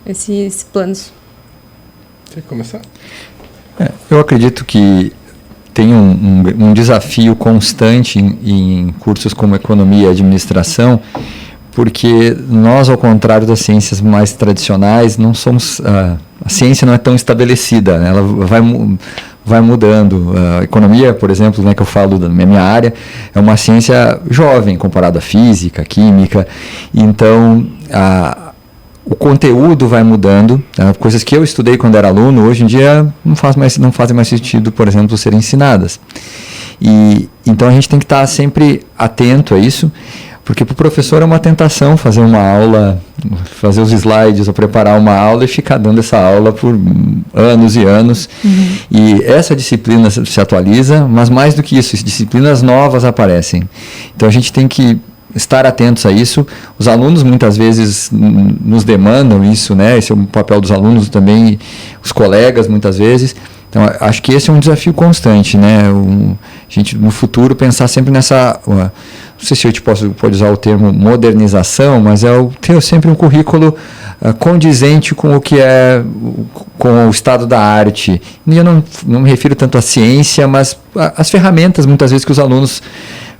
esses planos. Quer começar? Eu acredito que tem um desafio constante em cursos como economia e administração, porque nós, ao contrário das ciências mais tradicionais, não somos... a ciência não é tão estabelecida, né? Ela vai mudando. A economia, por exemplo, né, que eu falo da minha área, é uma ciência jovem comparada à física, à química. Então, o conteúdo vai mudando. Coisas que eu estudei quando era aluno, hoje em dia não fazem mais sentido, por exemplo, serem ensinadas. Então, a gente tem que estar sempre atento a isso, porque para o professor é uma tentação fazer uma aula, fazer os slides ou preparar uma aula e ficar dando essa aula por anos e anos. E essa disciplina se atualiza, mas mais do que isso, disciplinas novas aparecem. Então a gente tem que estar atentos a isso. Os alunos muitas vezes nos demandam isso, né? Esse é o papel dos alunos também, os colegas muitas vezes. Então, acho que esse é um desafio constante, né? A gente, no futuro, pensar sempre nessa... não sei se eu pode usar o termo modernização, mas ter sempre um currículo condizente com o que é... com o estado da arte. E eu não me refiro tanto à ciência, mas às ferramentas, muitas vezes, que os alunos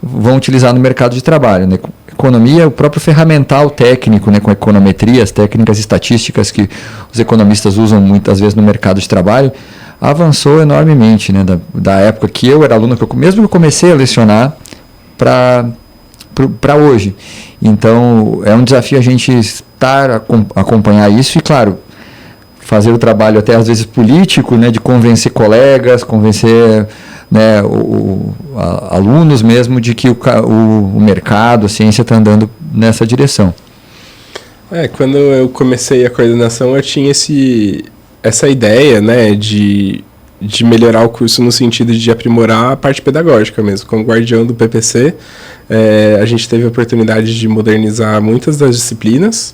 vão utilizar no mercado de trabalho, né? Economia, o próprio ferramental técnico, né, com econometrias, técnicas estatísticas que os economistas usam muitas vezes no mercado de trabalho, avançou enormemente, né, da época que eu era aluno, mesmo que eu comecei a lecionar, para hoje. Então, é um desafio a gente acompanhar isso e, claro, fazer o trabalho até às vezes político, né, de convencer colegas, convencer, né, alunos mesmo de que o mercado, a ciência está andando nessa direção. Quando eu comecei a coordenação, eu tinha essa ideia, né, de melhorar o curso no sentido de aprimorar a parte pedagógica mesmo. Como guardião do PPC, a gente teve a oportunidade de modernizar muitas das disciplinas.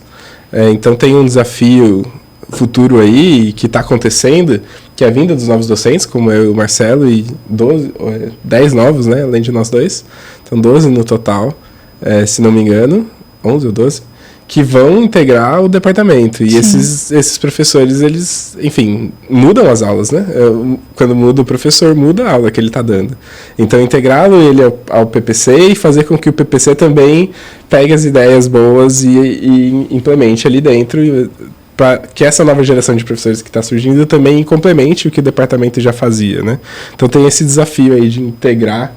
Então tem um desafio futuro aí que está acontecendo, que é a vinda dos novos docentes, como eu e o Marcelo, e 10 novos, né, além de nós dois. Então 12 no total, se não me engano, 11 ou 12. Que vão integrar o departamento. E esses professores, eles, enfim, mudam as aulas, né? Quando muda o professor, muda a aula que ele está dando. Então, integrá-lo ele ao PPC e fazer com que o PPC também pegue as ideias boas e implemente ali dentro, para que essa nova geração de professores que está surgindo também complemente o que o departamento já fazia, né? Então, tem esse desafio aí de integrar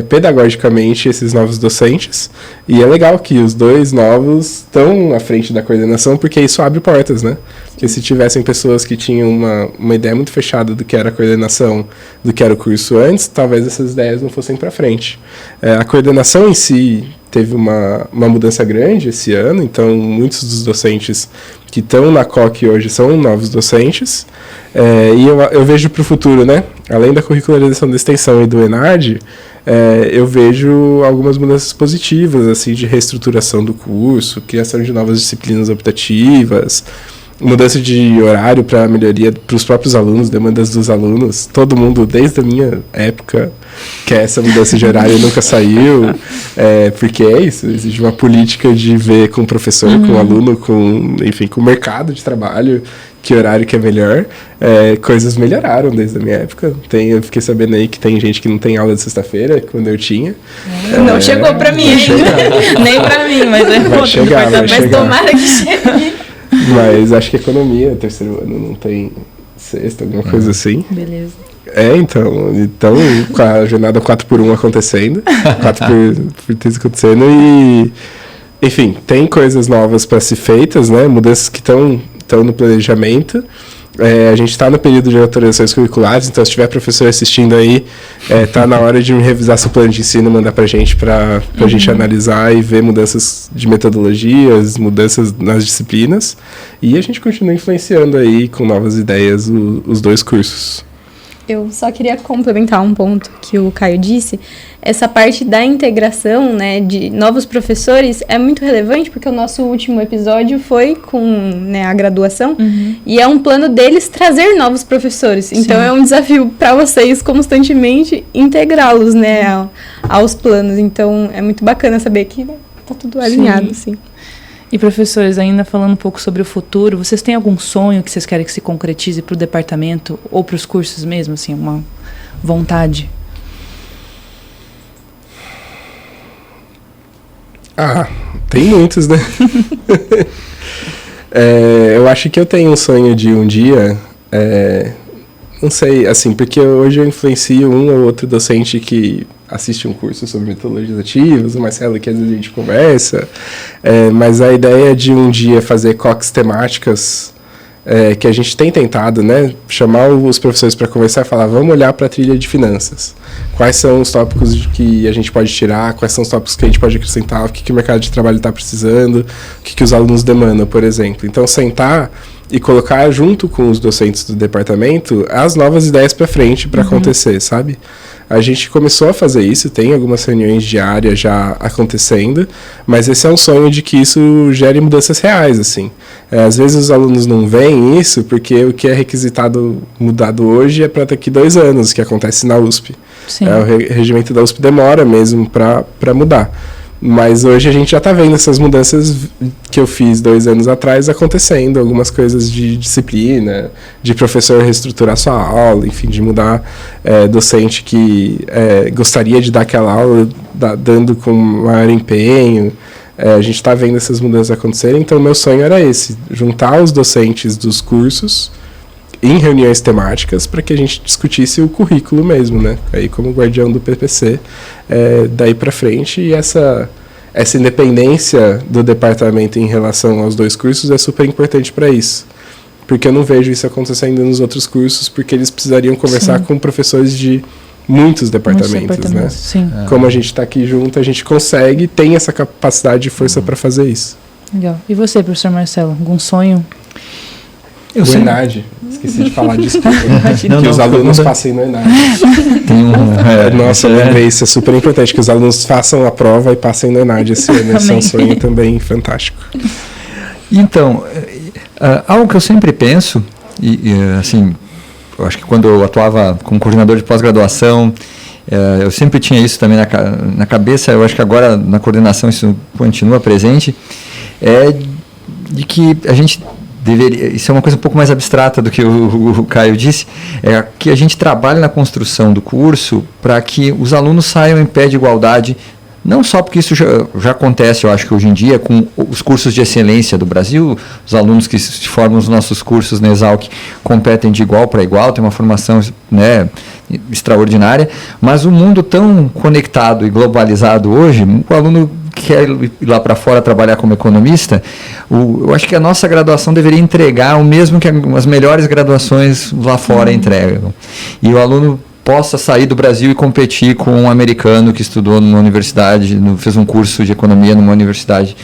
pedagogicamente esses novos docentes, e é legal que os 2 novos estão à frente da coordenação, porque isso abre portas, né? Porque se tivessem pessoas que tinham uma ideia muito fechada do que era a coordenação, do que era o curso antes, talvez essas ideias não fossem para frente. A coordenação em si teve uma mudança grande esse ano, então muitos dos docentes que estão na COC hoje são novos docentes, e eu vejo para o futuro, né? Além da curricularização da extensão e do ENAD, eu vejo algumas mudanças positivas, assim, de reestruturação do curso, criação de novas disciplinas optativas, mudança de horário para melhoria para os próprios alunos, demandas dos alunos. Todo mundo, desde a minha época, quer essa mudança de horário, nunca saiu, porque é isso, exige uma política de ver com o professor, com o aluno, enfim, com o mercado de trabalho, que horário que é melhor. Coisas melhoraram desde a minha época. Eu fiquei sabendo aí que tem gente que não tem aula de sexta-feira, quando eu tinha. Não chegou para mim ainda, nem para mim, mas vai chegar. Mas tomara que chegue. Mas acho que economia, terceiro ano, não tem sexta, alguma coisa assim. Beleza. Então com a jornada 4x1 acontecendo, 4x3 acontecendo, e enfim, tem coisas novas para ser feitas, né? Mudanças que estão no planejamento. A gente está no período de atualizações curriculares, então se tiver professor assistindo aí, tá na hora de revisar seu plano de ensino, mandar para a gente gente analisar e ver mudanças de metodologias, mudanças nas disciplinas, e a gente continua influenciando aí com novas ideias os 2 cursos. Eu só queria complementar um ponto que o Caio disse. Essa parte da integração, né, de novos professores é muito relevante, porque o nosso último episódio foi com, né, a graduação, e é um plano deles trazer novos professores. Então, é um desafio para vocês constantemente integrá-los, né, aos planos. Então, é muito bacana saber que tá tudo alinhado, sim. E professores, ainda falando um pouco sobre o futuro, vocês têm algum sonho que vocês querem que se concretize para o departamento ou para os cursos mesmo, assim, uma vontade? Tem muitos, né? Eu acho que eu tenho um sonho de um dia, não sei, assim, porque hoje eu influencio um ou outro docente que assiste um curso sobre metodologias ativas, o Marcelo, que às vezes a gente conversa, mas a ideia de um dia fazer COCs temáticas, que a gente tem tentado, né, chamar os professores para conversar e falar, vamos olhar para a trilha de finanças. Quais são os tópicos que a gente pode tirar, quais são os tópicos que a gente pode acrescentar, o que o mercado de trabalho está precisando, o que os alunos demandam, por exemplo. Então, sentar e colocar junto com os docentes do departamento as novas ideias para frente para acontecer, sabe? A gente começou a fazer isso, tem algumas reuniões diárias já acontecendo, mas esse é um sonho de que isso gere mudanças reais, assim. Às vezes os alunos não veem isso porque o que é requisitado mudado hoje é para daqui 2 anos, que acontece na USP. Sim. O regimento da USP demora mesmo para mudar. Mas hoje a gente já está vendo essas mudanças que eu fiz 2 anos atrás acontecendo, algumas coisas de disciplina, de professor reestruturar sua aula, enfim, de mudar docente que gostaria de dar aquela aula dando com maior empenho. A gente está vendo essas mudanças acontecerem, então meu sonho era esse, juntar os docentes dos cursos em reuniões temáticas para que a gente discutisse o currículo mesmo, né? Aí como guardião do PPC, daí para frente, e essa independência do departamento em relação aos 2 cursos é super importante para isso. Porque eu não vejo isso acontecendo nos outros cursos, porque eles precisariam conversar com professores de muitos departamentos, né? Sim. Como a gente está aqui junto, a gente consegue, tem essa capacidade e força para fazer isso. Legal. E você, professor Marcelo, algum sonho? O ENAD, esqueci de falar disso. Que os alunos passem no ENAD. Nossa, eu lembrei, isso é super importante, que os alunos façam a prova e passem no ENAD esse ano. Esse é um sonho também fantástico. Então, algo que eu sempre penso, assim, eu acho que quando eu atuava como coordenador de pós-graduação, eu sempre tinha isso também na cabeça, eu acho que agora na coordenação isso continua presente, de que a gente deveria, isso é uma coisa um pouco mais abstrata do que o Caio disse, que a gente trabalhe na construção do curso para que os alunos saiam em pé de igualdade não só porque isso já acontece, eu acho que hoje em dia, com os cursos de excelência do Brasil, os alunos que se formam nos nossos cursos na Exalc competem de igual para igual, tem uma formação, né, extraordinária, mas o mundo tão conectado e globalizado hoje, o aluno quer ir lá para fora trabalhar como economista, eu acho que a nossa graduação deveria entregar o mesmo que as melhores graduações lá fora entregam. E o aluno possa sair do Brasil e competir com um americano que estudou numa universidade, fez um curso de economia numa universidade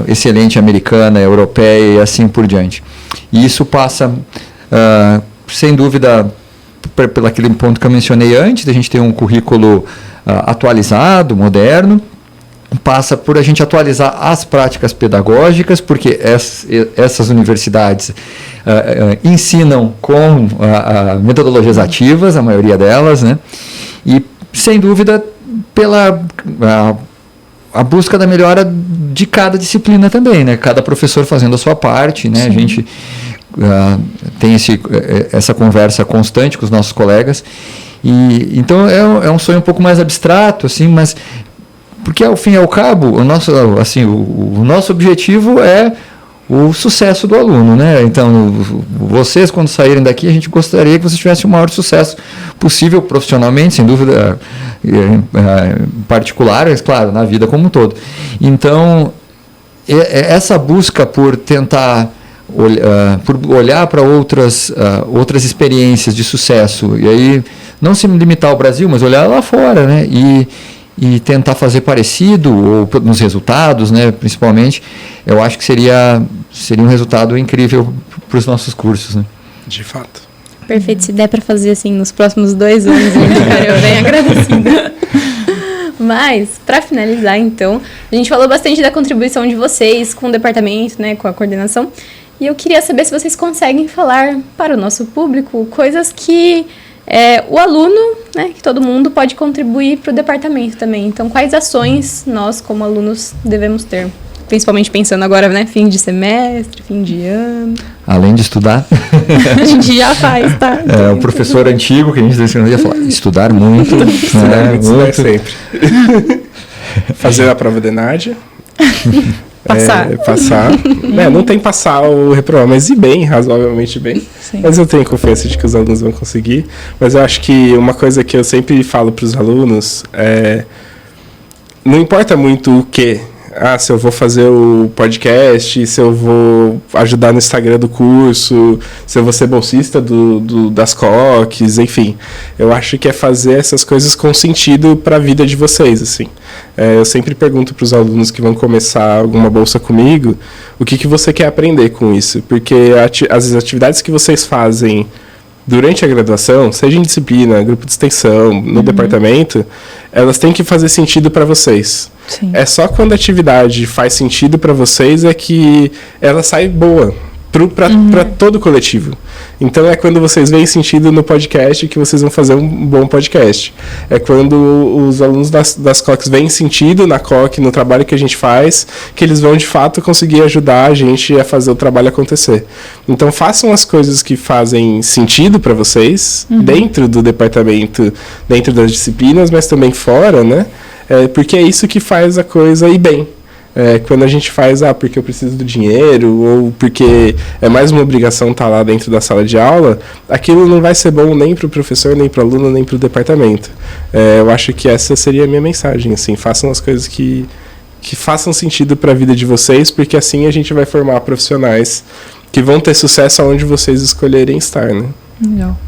excelente americana, europeia e assim por diante. E isso passa, sem dúvida, pelo aquele ponto que eu mencionei antes, a gente ter um currículo atualizado, moderno, passa por a gente atualizar as práticas pedagógicas, porque essas universidades ensinam com metodologias ativas, a maioria delas, né? E, sem dúvida, pela a busca da melhora de cada disciplina também, né? Cada professor fazendo a sua parte, né? Sim. A gente tem essa conversa constante com os nossos colegas, e então é um sonho um pouco mais abstrato, assim, mas porque ao fim e ao cabo o nosso objetivo é o sucesso do aluno, né? Então, vocês, quando saírem daqui, a gente gostaria que vocês tivessem o maior sucesso possível profissionalmente, sem dúvida, em particular, mas claro, na vida como um todo. Então, essa busca por tentar por olhar para outras experiências de sucesso, e aí não se limitar ao Brasil, mas olhar lá fora, né? E tentar fazer parecido, ou nos resultados, né, principalmente, eu acho que seria um resultado incrível para os nossos cursos, né? De fato. Perfeito. Se der para fazer assim nos próximos 2 anos, eu ficaria bem agradecida. Mas, para finalizar, então, a gente falou bastante da contribuição de vocês com o departamento, né, com a coordenação, e eu queria saber se vocês conseguem falar para o nosso público coisas que o aluno, né, que todo mundo pode contribuir para o departamento também. Então, quais ações nós, como alunos, devemos ter? Principalmente pensando agora, né, fim de semestre, fim de ano. Além de estudar. A gente já faz, tá? O professor antigo que a gente ia falar, estudar muito. Estudar sempre. Fazer a prova de ENAD. Passar. Não tem passar ou reprovar, mas ir bem, razoavelmente bem. Sim. Mas eu tenho confiança de que os alunos vão conseguir. Mas eu acho que uma coisa que eu sempre falo para os alunos não importa muito o que. Se eu vou fazer o podcast, se eu vou ajudar no Instagram do curso, se eu vou ser bolsista das COCs, enfim. Eu acho que é fazer essas coisas com sentido para a vida de vocês, assim. Eu sempre pergunto para os alunos que vão começar alguma bolsa comigo, o que você quer aprender com isso? Porque as atividades que vocês fazem durante a graduação, seja em disciplina, grupo de extensão, no departamento, elas têm que fazer sentido para vocês. Sim. É só quando a atividade faz sentido para vocês é que ela sai boa para todo o coletivo. Então é quando vocês veem sentido no podcast que vocês vão fazer um bom podcast. É quando os alunos das COCs veem sentido na COC, no trabalho que a gente faz, que eles vão de fato conseguir ajudar a gente a fazer o trabalho acontecer. Então façam as coisas que fazem sentido para vocês, dentro do departamento, dentro das disciplinas, mas também fora, né? Porque é isso que faz a coisa ir bem. Quando a gente faz, porque eu preciso do dinheiro, ou porque é mais uma obrigação estar lá dentro da sala de aula, aquilo não vai ser bom nem para o professor, nem para o aluno, nem para o departamento. Eu acho que essa seria a minha mensagem, assim, façam as coisas que façam sentido para a vida de vocês, porque assim a gente vai formar profissionais que vão ter sucesso aonde vocês escolherem estar, né? Legal.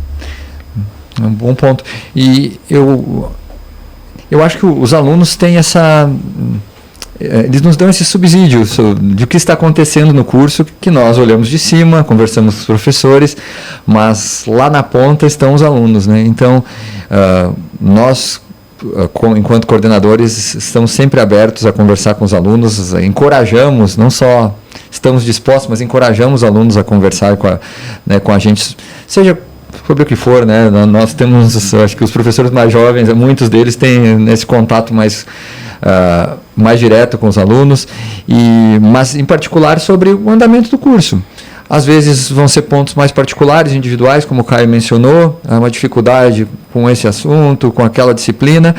Um bom ponto. E eu acho que os alunos têm eles nos dão esse subsídio de o que está acontecendo no curso, que nós olhamos de cima, conversamos com os professores, mas lá na ponta estão os alunos, né? Então, nós, enquanto coordenadores, estamos sempre abertos a conversar com os alunos, encorajamos, não só estamos dispostos, mas encorajamos os alunos a conversar com a gente, seja sobre o que for, né? Nós temos, acho que os professores mais jovens, muitos deles têm esse contato mais direto com os alunos, mas em particular sobre o andamento do curso. Às vezes vão ser pontos mais particulares, individuais, como o Caio mencionou, uma dificuldade com esse assunto, com aquela disciplina,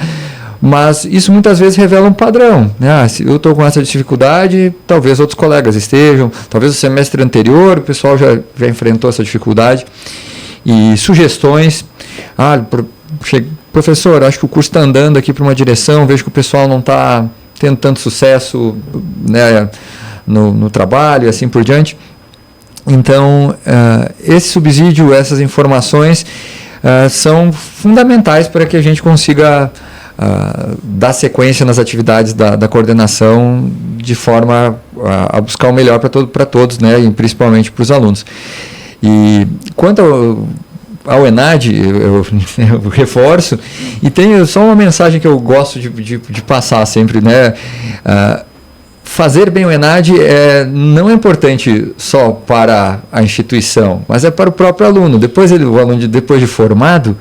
Mas isso muitas vezes revela um padrão, né? Se eu estou com essa dificuldade, talvez outros colegas estejam, talvez o semestre anterior o pessoal já enfrentou essa dificuldade. E sugestões, professor, acho que o curso está andando aqui para uma direção, vejo que o pessoal não está tendo tanto sucesso, né, no trabalho e assim por diante. Então, esse subsídio, essas informações são fundamentais para que a gente consiga dar sequência nas atividades da coordenação de forma a buscar o melhor para todos, né, e principalmente para os alunos. E quanto ao ENAD, eu reforço, e tem só uma mensagem que eu gosto de passar sempre, né? Fazer bem o ENAD não é importante só para a instituição, mas é para o próprio aluno. O aluno, depois de formado,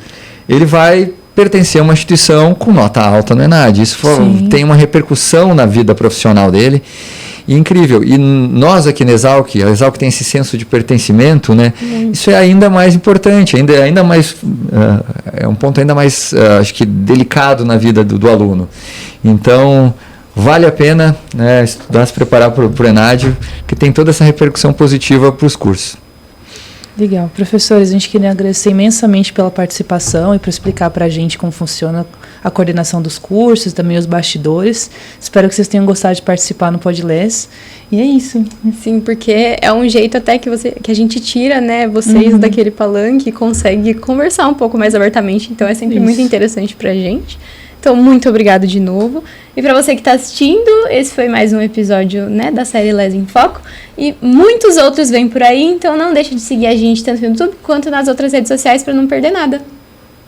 ele vai pertencer a uma instituição com nota alta no ENAD. Isso tem uma repercussão na vida profissional dele. Incrível. E nós aqui na Exalc, a Exalc tem esse senso de pertencimento, né? Isso é ainda mais importante, ainda mais, é um ponto ainda mais, acho que delicado na vida do aluno. Então, vale a pena, né, estudar, se preparar para o ENAD, que tem toda essa repercussão positiva para os cursos. Legal. Professores, a gente queria agradecer imensamente pela participação e por explicar para a gente como funciona a coordenação dos cursos, também os bastidores. Espero que vocês tenham gostado de participar no Podless. E é isso. Sim, porque é um jeito até que a gente tira, né, vocês daquele palanque e consegue conversar um pouco mais abertamente. Então é sempre muito interessante para a gente. Então, muito obrigado de novo. E para você que está assistindo, esse foi mais um episódio, né, da série Les em Foco. E muitos outros vêm por aí, então não deixe de seguir a gente tanto no YouTube quanto nas outras redes sociais para não perder nada.